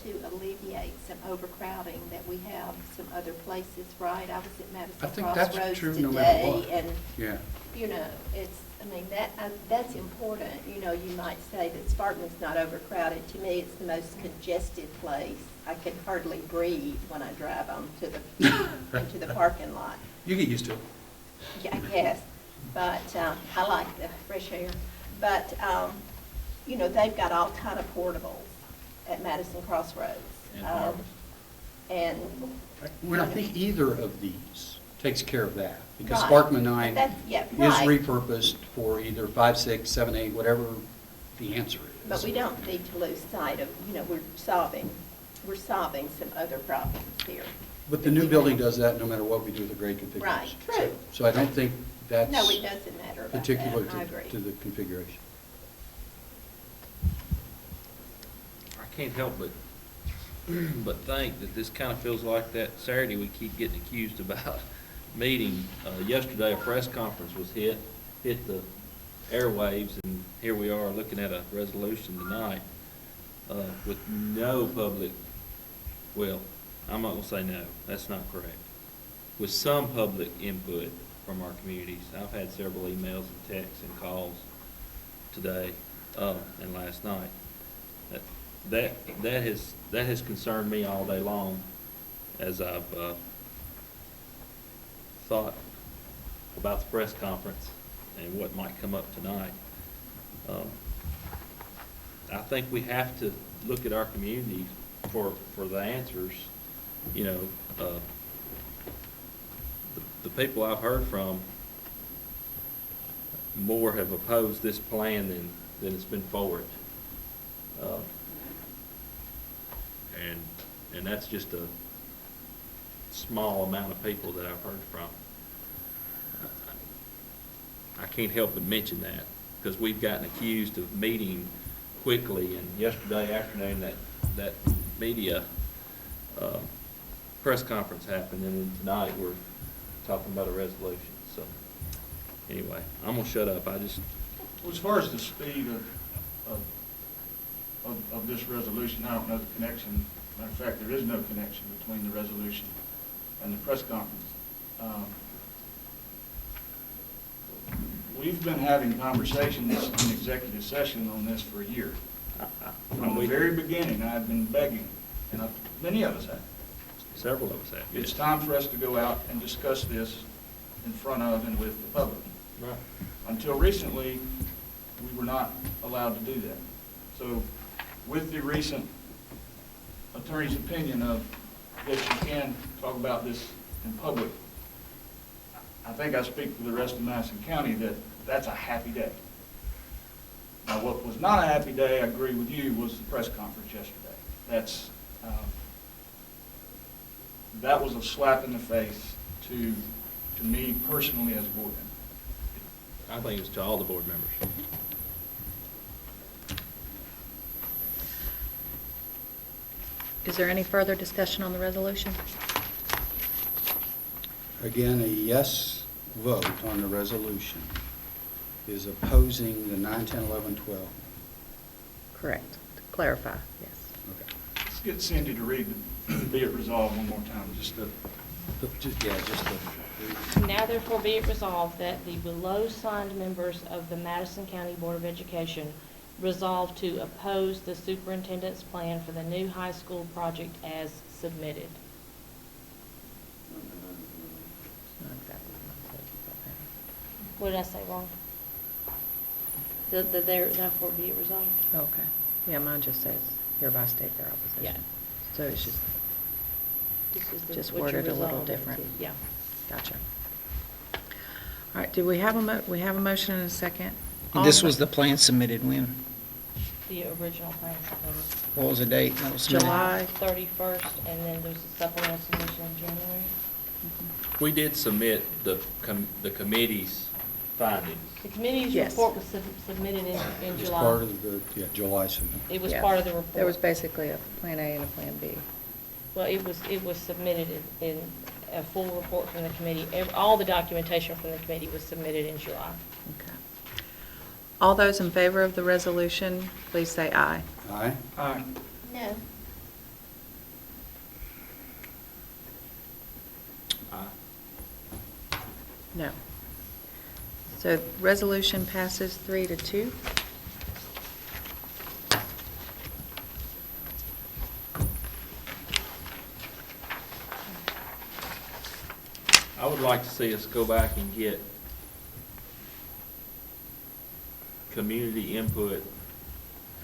D: to alleviate some overcrowding that we have some other places, right? I was at
C: I
D: Madison
C: think that's
D: Crossroads
C: true no matter
D: today,
C: what.
D: and,
C: Yeah.
D: you know, that's important. You know, you might say that Sparkman's not overcrowded. To me, it's the most congested place. I can hardly breathe when I drive onto into the parking lot.
C: You get used to it.
D: Yeah, I guess, but I like the fresh air. But, you know, they've got all kind of portables at Madison Crossroads.
J: And Harvest.
D: And.
C: Well, I think either of these takes care of that, because
D: Right.
C: Sparkman 9
D: That's- yeah,
C: is
D: right.
C: repurposed for either 5, 6, 7, 8, whatever the answer is.
D: But we don't need to lose sight of, you know, we're solving some other problems here.
C: But the new building does that no matter what we do with the grade configuration.
D: Right, true.
C: So I don't think that's
D: No, it doesn't matter about that.
C: particular
D: I agree.
C: to the configuration.
J: I can't help but think that this kind of feels like that Saturday we keep getting accused about meeting. Yesterday, a press conference was hit the airwaves, and here we are looking at a resolution tonight with no public, well, I'm not going to say no, that's not correct, with some public input from our communities. I've had several emails and texts and calls today and last night. That has concerned me all day long as I've thought about the press conference and what might come up tonight. I think we have to look at our community for the answers. You know, the people I've heard from, more have opposed this plan than it's been for it. And that's just a small amount of people that I've heard from. I can't help but mention that, because we've gotten accused of meeting quickly, and yesterday afternoon that media press conference happened, and then tonight we're talking about a resolution. So anyway, I'm gonna shut up.
H: As far as the speed of this resolution, I don't know the connection. Matter of fact, there is no connection between the resolution and the press conference. We've been having conversations in executive session on this for a year. From the very beginning, I've been begging, and many of us have.
J: Several of us have.
H: It's time for us to go out and discuss this in front of and with the public.
J: Right.
H: Until recently, we were not allowed to do that. So with the recent attorney's opinion of that you can talk about this in public, I think I speak for the rest of Madison County that that's a happy day. Now, what was not a happy day, I agree with you, was the press conference yesterday. That was a slap in the face to me personally as a board member.
J: I think it's to all the board members.
A: Is there any further discussion on the resolution?
C: Again, a yes vote on the resolution is opposing the 9, 10, 11, 12.
A: Correct. To clarify, yes.
C: Okay.
H: Let's get Cindy to read the be it resolved one more time, just to.
I: Now therefore be it resolved that the below signed members of the Madison County Board of Education resolve to oppose the superintendent's plan for the new high school project as submitted.
A: Not exactly what I said,
I: What did I say wrong? Therefore be it resolved?
A: but, okay. Yeah, mine just says hereby state their opposition.
I: Yeah.
A: So it's just,
I: This is
A: Just
I: what you're
A: worded a little
I: resolving
A: different.
I: to. Yeah.
A: gotcha. All right, do we have we have a motion and a second? All
E: This
A: in
E: was
A: fa-
E: the plan submitted when?
I: The original plan submitted.
E: What was the date that was submitted?
A: July.
I: 31st, and then there's a supplemental submission in January.
J: We did submit the committee's findings.
I: The committee's
A: Yes.
I: report was submitted in
C: It's
I: July.
C: part of the, July submission.
I: It was
A: Yeah.
I: part of the report.
A: There was basically a Plan A and a Plan B.
I: Well, it was submitted in a full report from the committee. All the documentation from the committee was submitted in July.
A: Okay. All those in favor of the resolution, please say aye.
C: Aye?
H: Aye.
D: No.
A: No. So resolution passes 3-2.
J: I would like to see us go back and get community input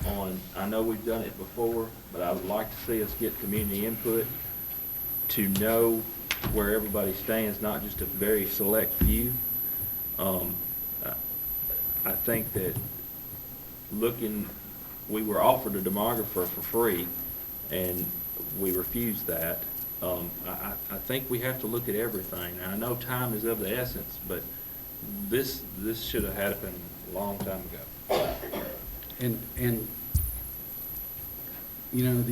J: on, I know we've done it before, but I would like to see us get community input to know where everybody stands, not just a very select few. I think that we were offered a demographer for free, and we refused that. I think we have to look at everything. And I know time is of the essence, but this should have happened a long time ago.
C: And, you know,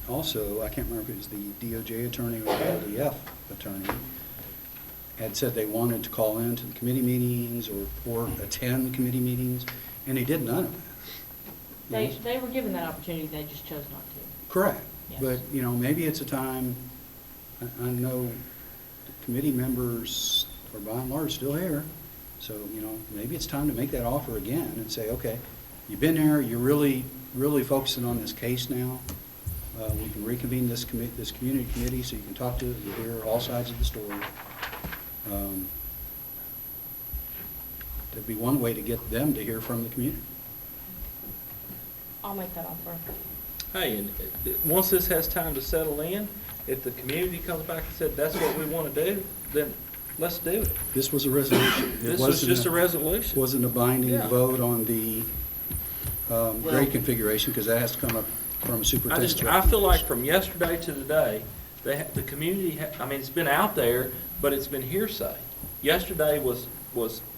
C: also, I can't remember if it was the DOJ attorney or the LDF attorney, had said they wanted to call into the committee meetings or attend committee meetings, and they did none of that.
I: They were given that opportunity, they just chose not to.
C: Correct.
I: Yes.
C: But, you know, maybe it's a time, I know the committee members are by and large still here, so, you know, maybe it's time to make that offer again and say, okay, you've been here, you're really focusing on this case now. We can reconvene this community committee so you can talk to it, you hear all sides of the story. There'd be one way to get them to hear from the community.
I: I'll make that offer.
J: Hey, and once this has time to settle in, if the community comes back and said, that's what we want to do, then let's do it.
C: This was a resolution. It
J: This was
C: wasn't
J: just a resolution.
C: Wasn't a binding
J: Yeah.
C: vote on the grade configuration, because that has to come up from a superintendent's
J: I feel like
C: recommendation.
J: from yesterday to today, the community, I mean, it's been out there, but it's been hearsay. Yesterday was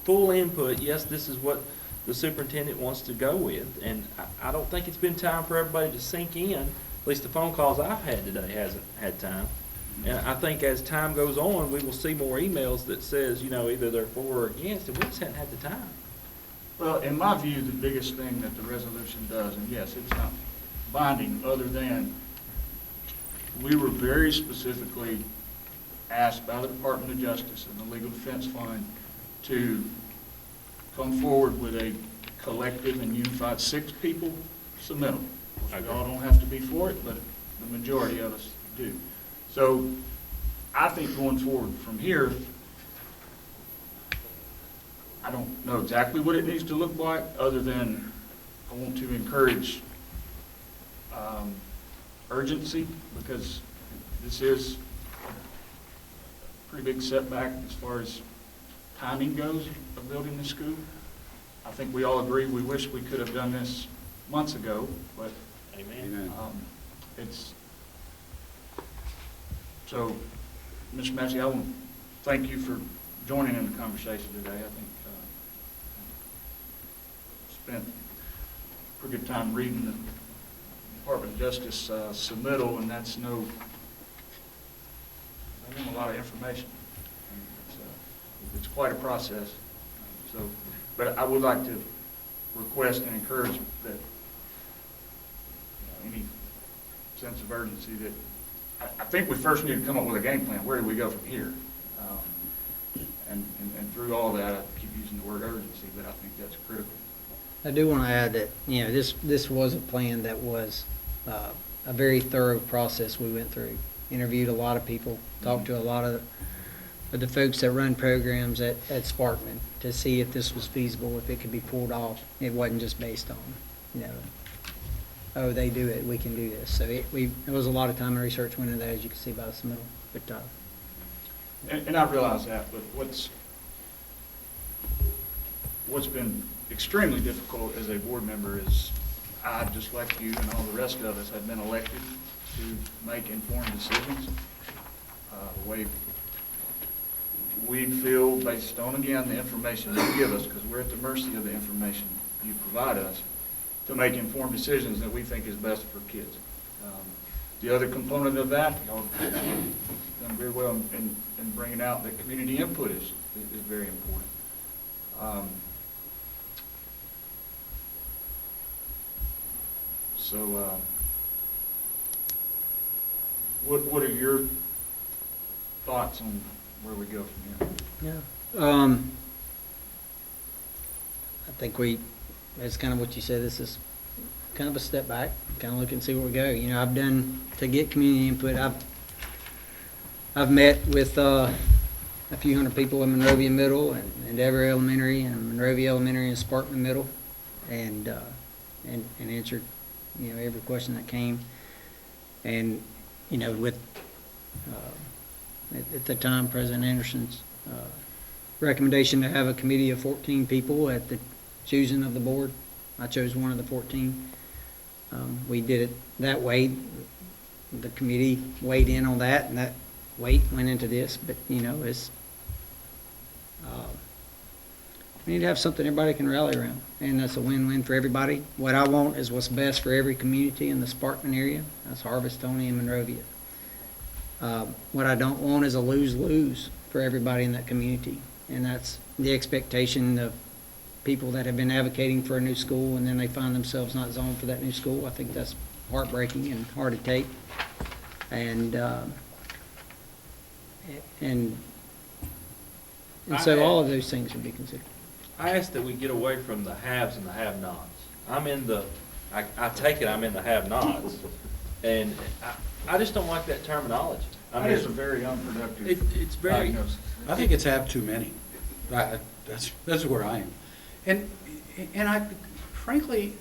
J: full input, yes, this is what the superintendent wants to go with, and I don't think it's been time for everybody to sink in. At least the phone calls I've had today hasn't had time. And I think as time goes on, we will see more emails that says, you know, either they're for or against, and we just haven't had the time.
H: Well, in my view, the biggest thing that the resolution does, and yes, it's not binding, other than we were very specifically asked by the Department of Justice and the Legal Defense Fund to come forward with a collective and unified 6 people, submittal. We all don't have to be for it, but the majority of us do. So I think going forward from here, I don't know exactly what it needs to look like, other than I want to encourage urgency, because this is a pretty big setback as far as timing goes of building the school. I think we all agree we wish we could have done this months ago, but
J: Amen.
H: it's, so, Mr. Massey, I want to thank you for joining in the conversation today. I think spent a pretty good time reading the Department of Justice submittal, and that's they want a lot of information. It's quite a process. So, but I would like to request and encourage that any sense of urgency that I think we first need to come up with a game plan. Where do we go from here? And through all that, I keep using the word urgency, but I think that's critical.
E: I do want to add that, this was a plan that was a very thorough process we went through. Interviewed a lot of people, talked to a lot of the folks that run programs at Sparkman to see if this was feasible, if it could be pulled off. It wasn't just based on, oh, they do it, we can do this. So there was a lot of time and research went into that, as you can see by the submittal. But
H: And I realize that, but what's been extremely difficult as a board member is I, just like you and all the rest of us, have been elected to make informed decisions. The way we feel, based on, again, the information you give us, because we're at the mercy of the information you provide us, to make informed decisions that we think is best for kids. The other component of that, y'all have done very well in bringing out that community input is very important. So, what are your thoughts on where we go from here?
E: yeah, I think that's kind of what you said. This is kind of a step back, kind of look and see where we go. I've done, to get community input, I've met with a few hundred people in Monrovia Middle and Endeavor Elementary and Monrovia Elementary and Sparkman Middle, and answered, every question that came. And, with, at the time, President Anderson's recommendation to have a committee of 14 people at the choosing of the board, I chose one of the 14. We did it that way. The committee weighed in on that, and that weight went into this. But, it's we need to have something everybody can rally around, and that's a win-win for everybody. What I want is what's best for every community in the Sparkman area. That's Harvest, Tony, and Monrovia. What I don't want is a lose-lose for everybody in that community, and that's the expectation of people that have been advocating for a new school, and then they find themselves not zoned for that new school. I think that's heartbreaking and hard to take. And so all of those things should be considered.
J: I ask that we get away from the haves and the have-nots. I take it I'm in the have-nots, and I just don't like that terminology.
H: That is a very unproductive
J: It's very,
H: diagnosis.
C: I think it's have too many. That's where I am. And I, frankly,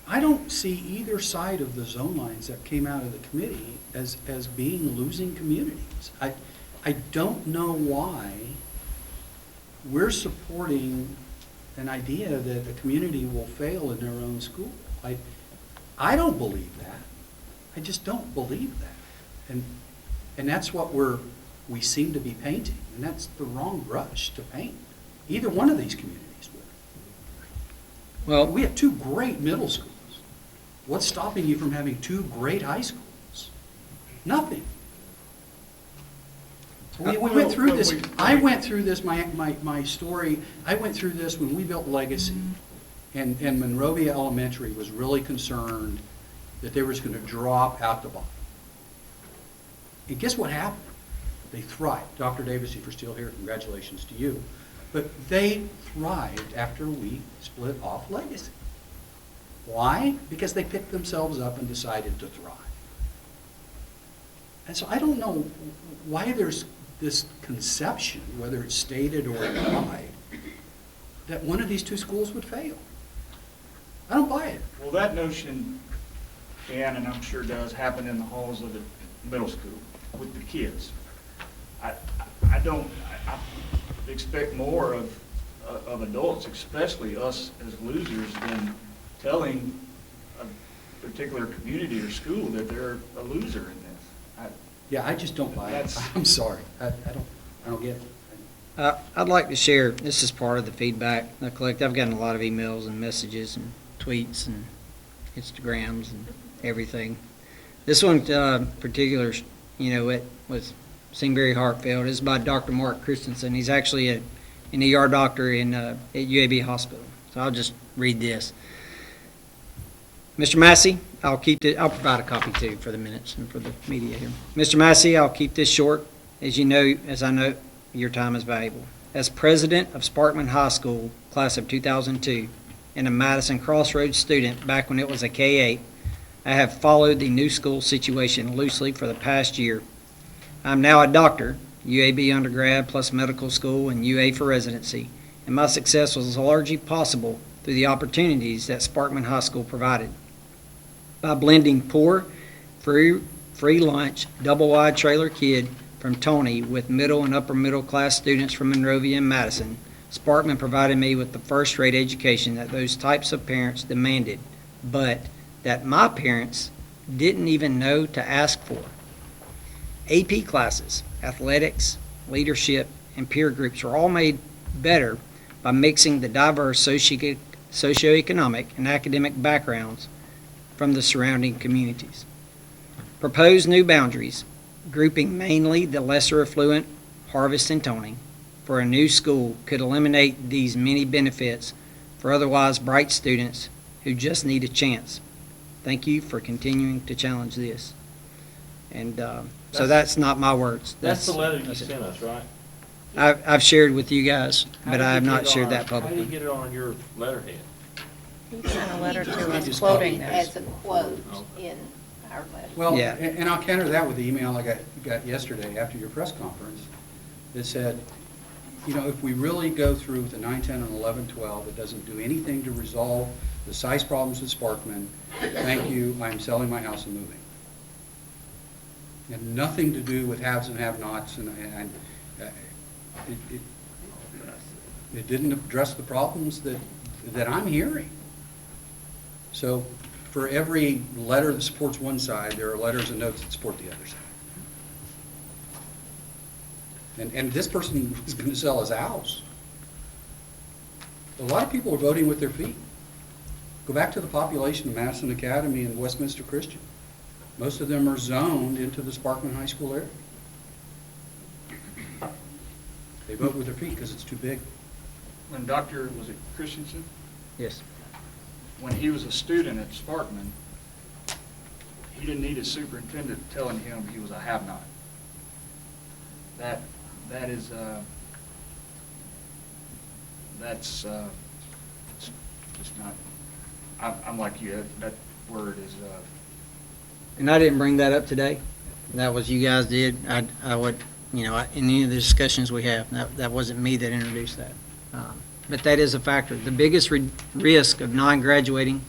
C: I don't see either side of the zone lines that came out of the committee as being losing communities. I don't know why we're supporting an idea that a community will fail in their own school. I don't believe that. I just don't believe that. And that's what we seem to be painting, and that's the wrong brush to paint. Either one of these communities would.
E: Well,
C: We have two great middle schools. What's stopping you from having two great high schools? Nothing. We went through this, I went through this, my story, I went through this when we built Legacy, and Monrovia Elementary was really concerned that they was going to drop out the bottom. And guess what happened? They thrived. Dr. Davis, if you're still here, congratulations to you. But they thrived after we split off Legacy. Why? Because they picked themselves up and decided to thrive. And so I don't know why there's this conception, whether it's stated or implied, that one of these two schools would fail. I don't buy it.
H: Well, that notion can, and I'm sure does, happen in the halls of the middle school with the kids. I expect more of adults, especially us as losers, than telling a particular community or school that they're a loser in this.
C: Yeah, I just don't buy it.
H: That's-
C: I'm sorry. I don't get it.
E: I'd like to share, this is part of the feedback I collect. I've gotten a lot of emails and messages and tweets and Instagrams and everything. This one particular, it seemed very heartfelt. It's by Dr. Mark Christensen. He's actually an ER doctor at UAB Hospital. So I'll just read this. Mr. Massey, I'll provide a copy too for the minutes and for the media here. Mr. Massey, I'll keep this short. As I know, your time is valuable. As president of Sparkman High School, class of 2002, and a Madison Crossroads student back when it was a K-8, I have followed the new school situation loosely for the past year. I'm now a doctor, UAB undergrad plus medical school and UA for residency, and my success was largely possible through the opportunities that Sparkman High School provided. By blending poor, free lunch, double-wide trailer kid from Tony with middle and upper middle class students from Monrovia and Madison, Sparkman provided me with the first-rate education that those types of parents demanded, but that my parents didn't even know to ask for. AP classes, athletics, leadership, and peer groups were all made better by mixing the diverse socioeconomic and academic backgrounds from the surrounding communities. Proposed new boundaries, grouping mainly the lesser affluent Harvest and Tony for a new school, could eliminate these many benefits for otherwise bright students who just need a chance. Thank you for continuing to challenge this. And so that's not my words.
J: That's the letter you
E: that's it.
J: sent us, right?
E: I've shared with you guys,
J: How
E: but
J: did
E: I
J: you
E: have
J: get
E: not
J: it
E: shared
J: on-
E: that
J: How did
E: publicly.
J: you get it on your letterhead?
A: He sent a letter to
C: I
A: us
C: just
A: quoting
C: copied
A: this.
D: As a quote in our letter.
C: Well,
E: Yeah.
C: and I'll counter that with the email I got yesterday after your press conference that said, if we really go through the 9, 10, and 11, 12, it doesn't do anything to resolve the size problems with Sparkman. Thank you, I'm selling my house and moving. And nothing to do with haves and have-nots, and it didn't address the problems that I'm hearing. So for every letter that supports one side, there are letters and notes that support the other side. And this person is going to sell his house. A lot of people are voting with their feet. Go back to the population of Madison Academy and Westminster Christian. Most of them are zoned into the Sparkman High School area. They vote with their feet because it's too big.
H: When Dr., was it Christensen?
E: Yes.
H: When he was a student at Sparkman, he didn't need his superintendent telling him he was a have-not. That is, that's just not, I'm like you, that word is,
E: And I didn't bring that up today. That was you guys did. I would, in any of the discussions we have, that wasn't me that introduced that. But that is a factor. The biggest risk of non-graduating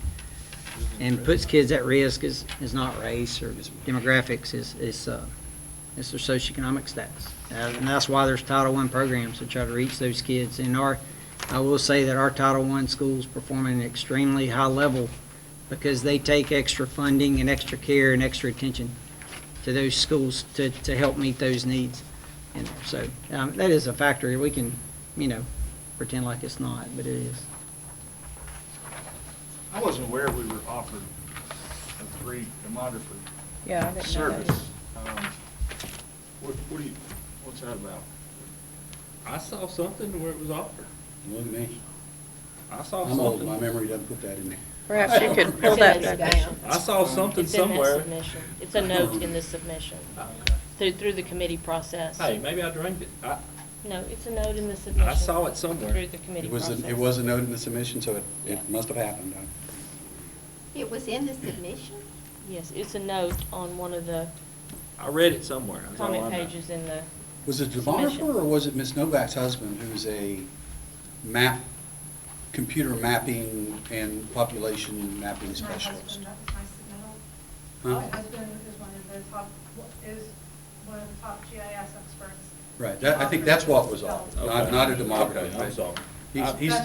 E: and puts kids at risk is not race or demographics, is their socioeconomic status. And that's why there's Title I programs to try to reach those kids. And I will say that our Title I schools perform at an extremely high level because they take extra funding and extra care and extra attention to those schools to help meet those needs. And so that is a factor. We can, pretend like it's not, but it is.
H: I wasn't aware we were offered a free demographer
A: Yeah, I didn't know
H: service.
A: that.
H: What's that about?
J: I saw something where it was offered.
C: Look at me.
J: I saw
C: I'm old,
J: something.
C: my memory doesn't put that in there.
A: Perhaps you could pull that back up.
J: I saw something
I: It's in that
J: somewhere.
I: submission. It's a note in the submission, through the committee process.
J: Hey, maybe I drank it.
I: No, it's a note in the submission.
J: I saw it somewhere.
I: Through the committee
C: It was
I: process.
C: a note in the submission, so it must have happened.
D: It was in the submission?
I: Yes, it's a note on one of the
J: I read it somewhere. That's all I
I: comment
J: know.
I: pages in the,
C: Was it the
I: Submission.
C: demographer, or was it Ms. Novak's husband, who's a computer mapping and population mapping specialist?
K: My husband, that was my
C: Huh?
K: submittal. My husband is one of the top GIS experts.
C: Right, I think that's what was off, not a demographer.
J: Okay, I'm sorry.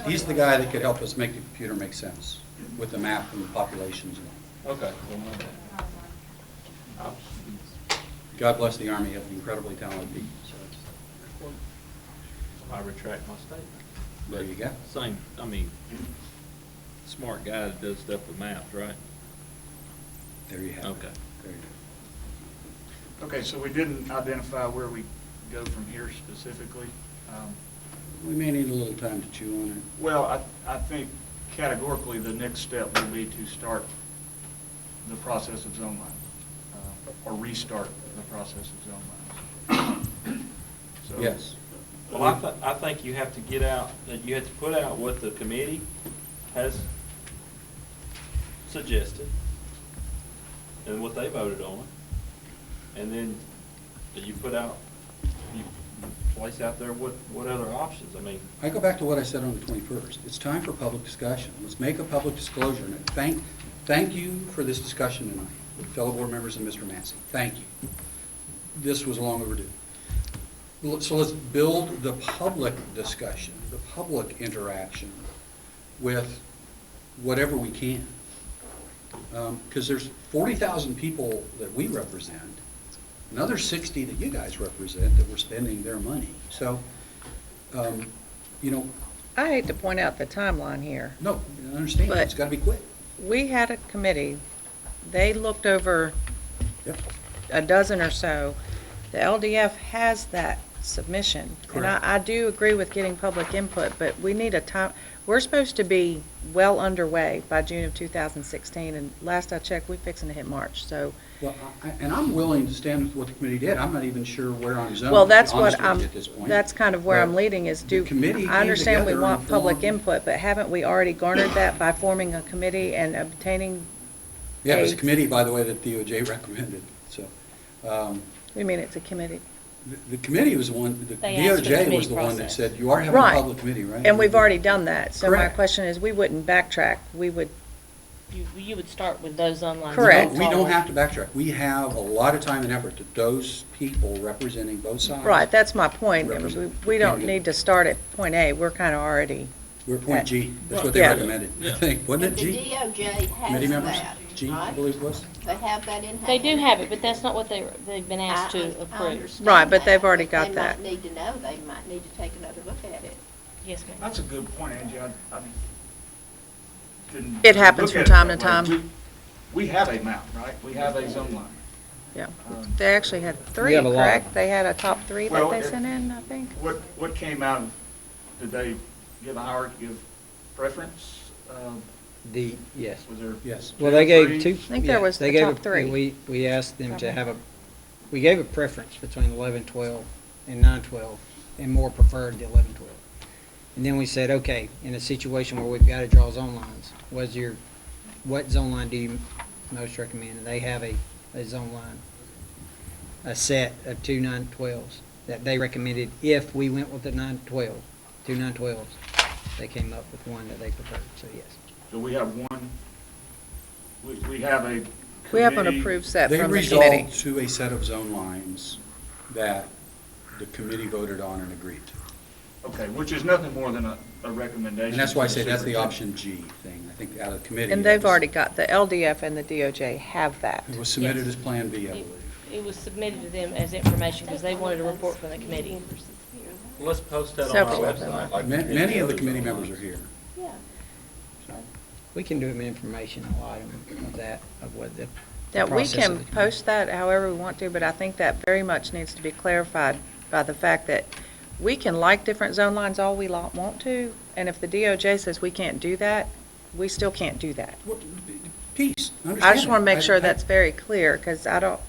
C: He's the guy that could help us make the computer make sense with the map and the populations.
J: Okay. Well, my bad.
C: God bless the Army, you have incredibly talented people. So
J: I retract my statement.
C: there you go.
J: Same, I mean, smart guy that does stuff with maps, right?
C: There you have it.
J: Okay.
C: There you go.
H: Okay, so we didn't identify where we go from here specifically.
C: We may need a little time to chew on it.
H: Well, I think categorically, the next step will be to start the process of zone lines, or restart the process of zone lines. So-
C: Yes.
J: Well, I think you have to get out, that you have to put out what the committee has suggested and what they voted on. And then you put out, you place out there what other options, I mean.
C: I go back to what I said on the 21st. It's time for public discussion. Let's make a public disclosure. And thank you for this discussion tonight, fellow board members and Mr. Massey. Thank you. This was long overdue. So let's build the public discussion, the public interaction with whatever we can. Because there's 40,000 people that we represent, another 60 that you guys represent that we're spending their money. So, you know,
A: I hate to point out the timeline here.
C: no, I understand.
A: But-
C: It's got to be quick.
A: We had a committee, they looked over
C: Yep.
A: a dozen or so. The LDF has that submission. And
C: Correct.
A: I do agree with getting public input, but we need a time, we're supposed to be well underway by June of 2016, and last I checked, we're fixing to hit March, so.
C: Well, and I'm willing to stand with what the committee did. I'm not even sure where I'm zoned.
A: Well, that's
C: to be honest
A: what
C: with you
A: I'm,
C: at this point.
A: that's kind of where I'm
C: But
A: leading is
C: the committee came
A: I understand we
C: together
A: want
C: and
A: public
C: formed-
A: input, but haven't we already garnered that by forming a committee and obtaining?
C: Yeah, it was a
A: a-
C: committee, by the way, that DOJ recommended, so.
A: We mean it's a committee.
C: The committee was the one, the
I: They asked for the
C: DOJ was
I: committee
C: the one that
I: process.
C: said, you are having a
A: Right.
C: public committee, right?
A: And we've already done that, so my
C: Correct.
A: question is, we wouldn't backtrack, we would,
I: you would start with those online.
A: Correct.
C: We don't have to backtrack. We have a lot of time and effort that those people representing both sides.
A: right, that's my point. I mean,
C: Represent-
A: we don't
C: Yeah.
A: need to start at point A, we're kind of already,
C: We're at point G. That's what they
A: Yeah.
C: recommended, I think. Wasn't it
D: And
C: G?
D: the DOJ
C: Committee
D: has
C: members?
D: that,
C: G, I
D: right?
C: believe it was.
D: They have that in.
I: They do have it, but that's not what they've been asked
D: I
I: to approve.
D: understand
A: Right, but
D: that,
A: they've already got that.
D: They might need to know, they might need to take another look at it.
I: Yes, ma'am.
H: That's a good point, Angie. I didn't
A: It happens
H: look
A: from
H: at
A: time
H: that
A: to
H: way.
A: time.
H: We have a map, right? We have a zone line.
A: yeah.
H: Um,
A: They actually had three,
E: have a lot.
A: correct? They had a top three that
H: Well,
A: they
H: it-
A: sent in, I think.
H: What came out, did they give Howard, give preference?
L: Yes.
H: Was there?
C: Yes.
L: Well, they gave two.
A: I think there
L: yeah,
A: was
L: they
A: the
L: gave
A: top
L: a-
A: three.
L: We asked them to have we gave a preference between 11-12 and 9-12, and more preferred the 11-12. And then we said, okay, in a situation where we've got to draw zone lines, what zone line do you most recommend? And they have a zone line, a set of two 9-12s that they recommended if we went with the 9-12, two 9-12s. They came up with one that they preferred, so yes.
H: So we have one, we have a
A: We have an
H: committee-
A: approved set
C: They
A: from the committee.
C: resolved to a set of zone lines that the committee voted on and agreed to.
H: Okay, which is nothing more than a recommendation.
C: And that's why I
H: from
C: say that's the
H: superintendent.
C: option G thing, I think out of the committee.
A: And they've already got, the LDF and the DOJ have that.
C: It was submitted
I: Yes.
C: as Plan B, I believe.
I: It was submitted to them as information because they wanted a report from the committee.
J: Let's post that on
A: Several
J: our
A: of them
J: website.
A: are.
J: like
C: Many of the
J: others
C: committee
J: on
C: members
J: ours.
C: are here.
D: Yeah.
L: We can do an informational item of that, of what the
A: That we
L: process of
A: can
L: the committee.
A: post that however we want to, but I think that very much needs to be clarified by the fact that we can like different zone lines all we want to, and if the DOJ says we can't do that, we still can't do that.
C: Well, Peace,
A: I just want to make sure
C: I-
A: that's very clear, because I don't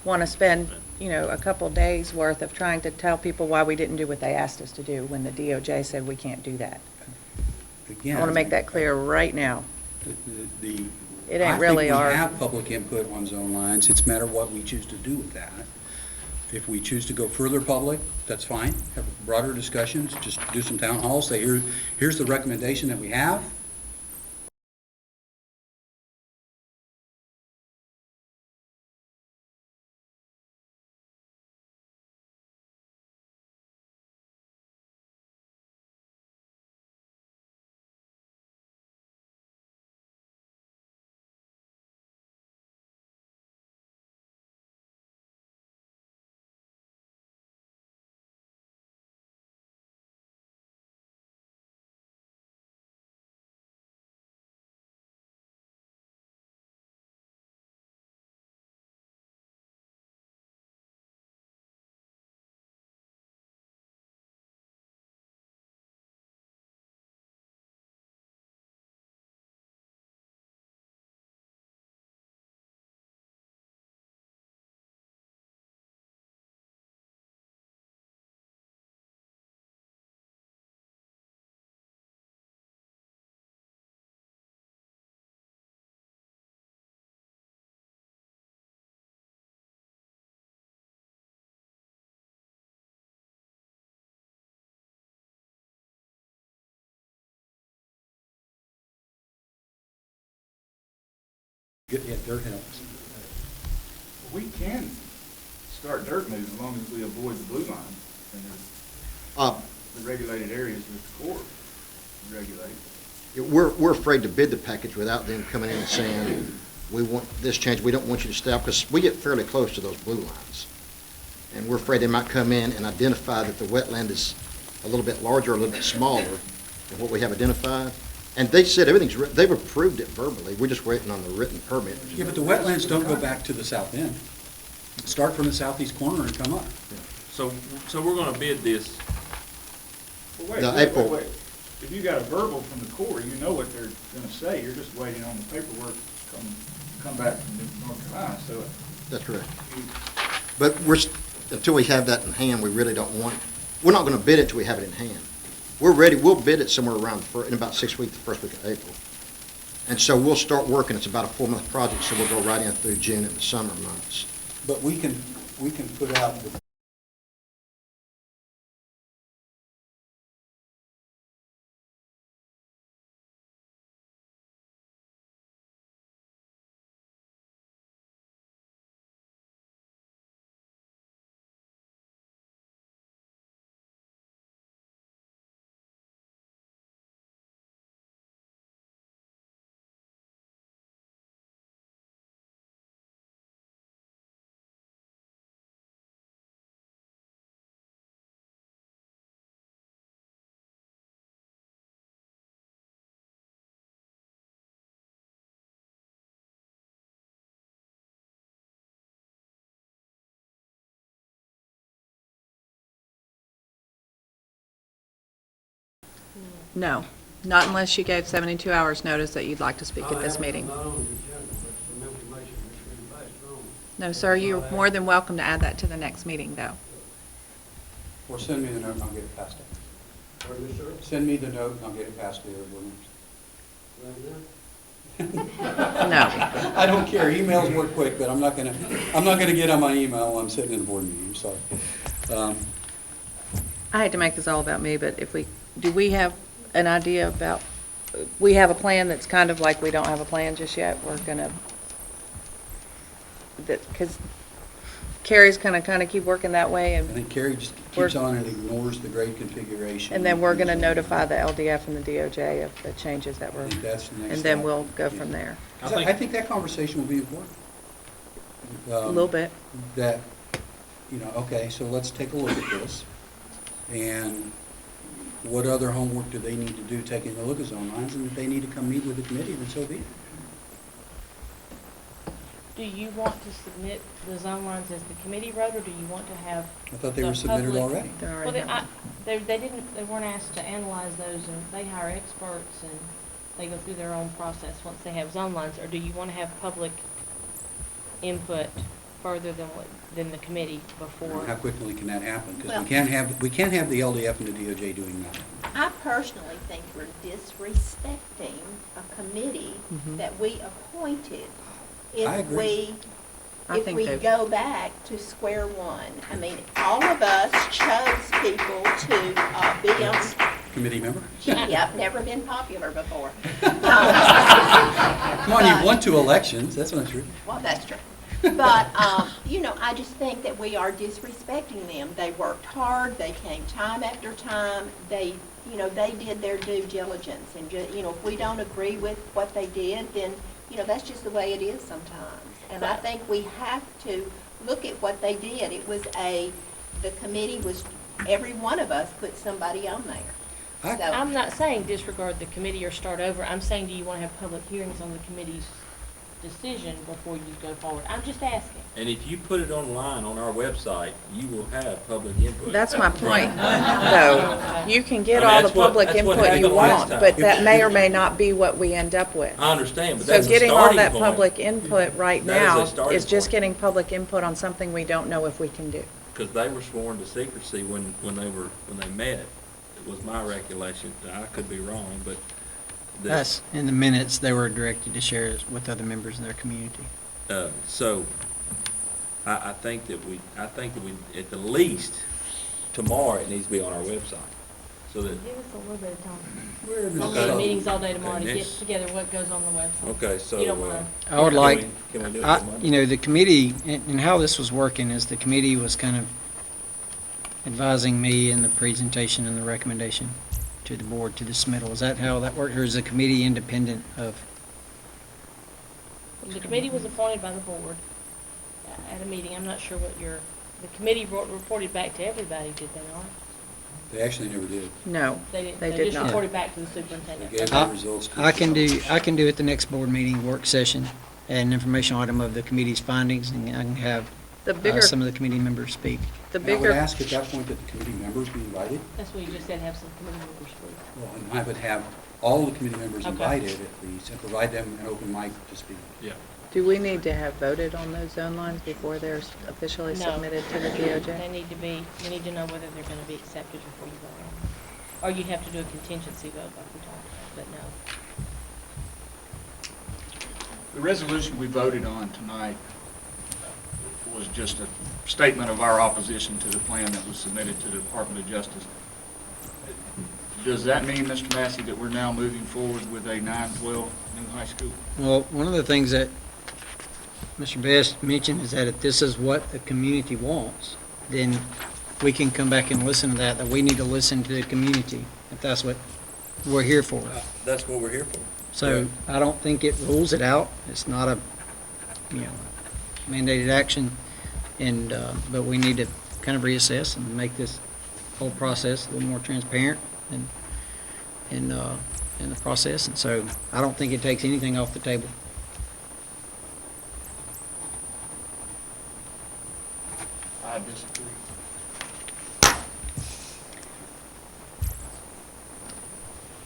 A: want to spend, a couple days' worth of trying to tell people why we didn't do what they asked us to do when the DOJ said we can't do that.
C: Again,
A: I want to make that clear right now.
C: The
A: It ain't really
C: I
A: our.
C: think we have public input on zone lines. It's a matter of what we choose to do with that. If we choose to go further public, that's fine. Have broader discussions, just do some town halls, say, here's the recommendation that we have. Yeah, dirt helps.
H: We can start dirt moves as long as we avoid the blue line and the regulated areas with the Corps regulate.
M: We're afraid to bid the package without them coming in and saying, we want this change, we don't want you to stop, because we get fairly close to those blue lines. And we're afraid they might come in and identify that the wetland is a little bit larger, or a little bit smaller than what we have identified. And they said everything's, they've approved it verbally, we're just waiting on the written permit.
C: Yeah, but the wetlands don't go back to the south end. Start from the southeast corner and come up.
J: So we're gonna bid this.
H: Well,
M: No, April.
H: If you got a verbal from the Corps, you know what they're gonna say, you're just waiting on the paperwork to come back from North Carolina, so.
M: That's correct. But until we have that in hand, we really don't want, we're not gonna bid it until we have it in hand. We're ready, we'll bid it somewhere around, in about 6 weeks, the first week of April. And so we'll start working, it's about a 4-month project, so we'll go right in through June and the summer months.
C: But we can put out the
A: No, not unless you gave 72 hours notice that you'd like to speak at this meeting. No, sir, you're more than welcome to add that to the next meeting, though.
C: Or send me the note and I'll get it passed out. Send me the note and I'll get it passed to the Williams.
A: No.
C: I don't care. Emails work quick, but I'm not gonna get on my email while I'm sitting in a board meeting. I'm sorry.
A: I hate to make this all about me, but do we have an idea about, we have a plan that's kind of like we don't have a plan just yet? We're gonna, because Carrie's gonna kind of keep working that way,
C: I think Carrie just keeps on and ignores the grade configuration.
A: and then we're gonna notify the LDF and the DOJ of the changes that were,
C: I think that's the next
A: and then
C: step.
A: we'll go from there.
C: I think that conversation will be important.
A: A little bit.
C: That, okay, so let's take a look at this. And what other homework do they need to do taking a look at zone lines? And if they need to come meet with the committee, then so be it.
I: Do you want to submit the zone lines as the committee road, or do you want to have?
C: I thought they
I: the
C: were submitted
I: public-
C: already.
A: They're
I: Well,
A: already
I: they,
A: done.
I: they weren't asked to analyze those, and they hire experts, and they go through their own process once they have zone lines, or do you want to have public input further than the committee before?
C: How quickly can that happen? Because
D: Well-
C: we can't have the LDF and the DOJ doing nothing.
D: I personally think for this disrespecting a committee
A: Mhm.
D: that we appointed
C: I
D: if
C: agree.
A: I
D: if
A: think
D: we
A: they-
D: go back to square one. I mean, all of us chose people to be on.
C: Committee member?
D: Yep, never been popular before.
C: Come on, you've won 2 elections, that's not true.
D: Well, that's true. But, I just think that we are disrespecting them. They worked hard, they came time after time, they did their due diligence. And, if we don't agree with what they did, then, that's just the way it is sometimes. And I think we have to look at what they did. The committee was, every one of us put somebody on there.
C: I-
D: So-
I: I'm not saying disregard the committee or start over. I'm saying, do you want to have public hearings on the committee's decision before you go forward? I'm just asking.
J: And if you put it online on our website, you will have public input.
A: That's my point, though. You can get
J: I mean,
A: all the
J: that's what-
A: public
J: that's what
A: input you
J: happened last
A: want,
J: time.
A: but that may or may not be what we end up with.
J: I understand, but
A: So
J: that's a
A: getting all
J: starting
A: that
J: point.
A: public input right
J: That is a
A: now
J: starting
A: is just
J: point.
A: getting public input on something we don't know if we can do.
J: Because they were sworn to secrecy when they met. It was my recollection. I could be wrong, but.
L: Us, in the minutes, they were directed to share it with other members in their community.
J: So, I think that we, at the least, tomorrow, it needs to be on our website. So that,
I: Give us a little bit of time.
C: We're in
I: I'm
C: this-
I: in meetings all day tomorrow
J: Okay,
I: to get
J: next-
I: together what goes on the website.
J: okay, so.
I: You don't mind?
L: I would
J: can
L: like,
J: Can we do it tomorrow?
L: the committee, and how this was working is the committee was kind of advising me in the presentation and the recommendation to the board to the submittal. Is that how that worked, or is the committee independent of?
I: The committee was appointed by the board at a meeting. I'm not sure the committee reported back to everybody, did they not?
C: They actually never did.
A: No,
I: They
A: they
I: did
A: did
I: just
A: not.
I: reported back to the
C: They
I: superintendent.
C: gave
I: Okay.
C: their results to.
L: I can do at the next board meeting, work session, an informational item of the committee's findings, and I can have
A: The bigger,
L: some of the committee members speak.
A: the
C: And I would
A: bigger,
C: ask at that point that the committee members be invited.
I: That's what you just said, have some committee members speak.
C: Well, and I would have all the committee members
I: Okay.
C: invited at least, and provide them an open mic to speak.
J: Yeah.
A: do we need to have voted on those zone lines before they're officially
I: No.
A: submitted to the
I: They
A: DOJ?
I: need to be, you need to know whether they're going to be accepted before you vote on them. Or you'd have to do a contingency vote like we talked about, but no.
H: The resolution we voted on tonight was just a statement of our opposition to the plan that was submitted to the Department of Justice. Does that mean, Mr. Massey, that we're now moving forward with a 9-12 new high school?
L: Well, one of the things that Mr. Best mentioned is that if this is what the community wants, then we can come back and listen to that we need to listen to the community, if that's what we're here for.
J: That's what we're here for.
L: So I don't think it rules it out. It's not a, mandated action, and, but we need to kind of reassess and make this whole process a little more transparent in the process. And so I don't think it takes anything off the table.
H: I disagree.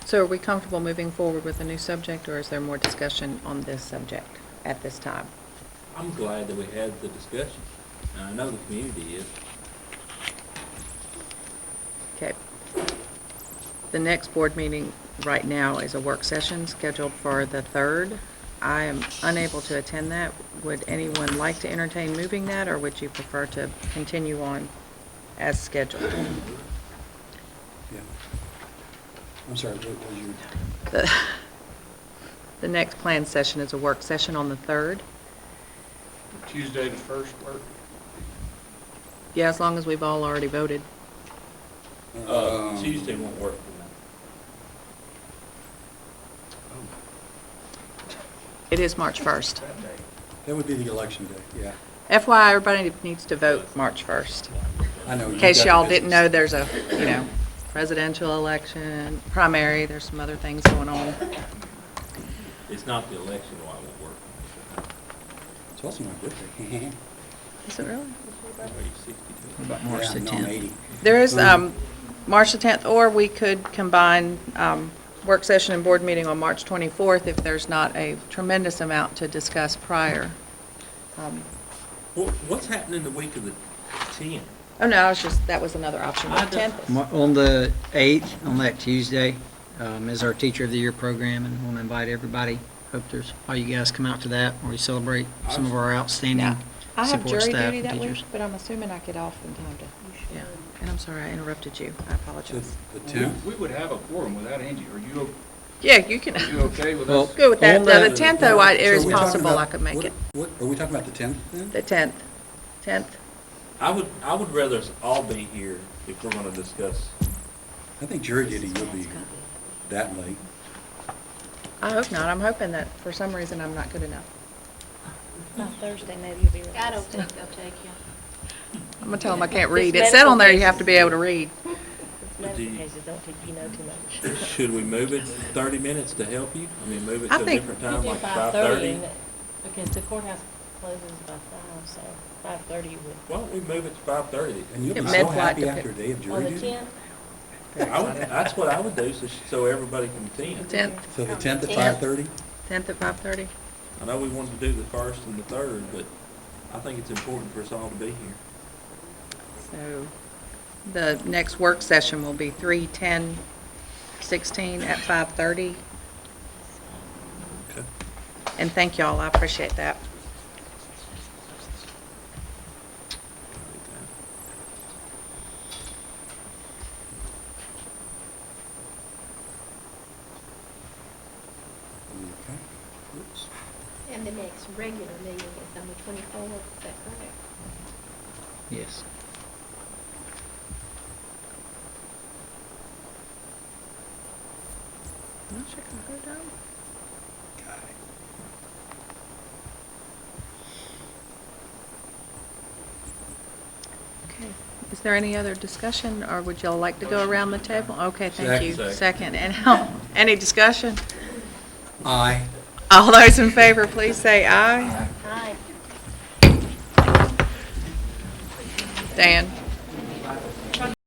A: So are we comfortable moving forward with a new subject, or is there more discussion on this subject at this time?
J: I'm glad that we had the discussion. And I know the community is.
A: Okay. The next board meeting right now is a work session scheduled for the 3rd. I am unable to attend that. Would anyone like to entertain moving that, or would you prefer to continue on as scheduled?
C: Yeah. I'm sorry, what was your?
A: The next planned session is a work session on the 3rd.
H: Tuesday the 1st work?
A: Yeah, as long as we've all already voted.
J: Tuesday won't work for me.
A: It is March 1st.
C: That would be the election day, yeah.
A: FYI, everybody needs to vote March 1st.
C: I know.
A: In case y'all didn't know, there's a, presidential election, primary, there's some other things going on.
J: It's not the election why it won't work.
C: It's also my birthday.
A: Is it really?
J: Are you 62?
L: About March
C: Yeah,
L: the
C: no, I'm
L: 10th.
C: 80.
A: There is March the 10th, or we could combine work session and board meeting on March 24th if there's not a tremendous amount to discuss prior.
J: What's happening the week of the 10th?
A: Oh, no, that was another option. The 10th.
L: On the 8th, on that Tuesday, is our Teacher of the Year program, and want to invite everybody. Hope all you guys come out to that, where we celebrate some of our outstanding
A: Now, I have
L: support
A: jury
L: staff
A: duty
L: and
A: that week,
L: teachers.
A: but I'm assuming I get off in time to, yeah. And I'm sorry I interrupted you. I apologize.
C: The 10th?
H: We would have a quorum without Angie. Are you,
A: Yeah, you can.
H: are you okay with
L: Well,
H: us?
A: Good with that.
J: On
A: The
J: that-
A: 10th, though, it
C: So
A: is
C: are we talking
A: possible
C: about-
A: I could make it.
C: What, are we talking about the 10th then?
A: The 10th. 10th.
J: I would rather us all be here if we're gonna discuss.
C: I think jury duty will be that late.
A: I hope not. I'm hoping that for some reason I'm not good enough.
I: By Thursday, maybe you'll be ready.
D: I don't think they'll take you.
A: I'm gonna tell them I can't read. It said on there you have to be able to read.
J: Do you-
I: cases don't think you know too much.
J: Should we move it 30 minutes to help you? I mean, move it
A: I
J: to a
A: think-
J: different time, like 5:30?
I: 5:30, because the courthouse closes by 5, so 5:30 would.
J: Why don't we move it to 5:30?
C: And you'll be
A: Get
C: so
A: mid-flight
C: happy
A: to
C: after a day of
I: On
C: jury
I: the
C: duty.
I: 10th?
J: That's what I would do, so everybody can attend.
A: 10th.
C: So the 10th at
D: 10th.
C: 5:30?
A: 10th at 5:30.
J: I know we wanted to do the first and the third, but I think it's important for us all to be here.
A: So the next work session will be 3/10/16 at 5:30.
J: Okay.
A: And thank y'all. I appreciate that.
C: Okay. Oops.
D: And the next regular meeting is on the 24th, is that correct?
L: Yes.
A: No, she can go down.
C: Got it.
A: Okay. Is there any other discussion, or would y'all like to go around the table? Okay, thank you.
J: Second.
A: Second. And any discussion?
C: Aye.
A: All those in favor, please say aye.
D: Aye.
A: Dan?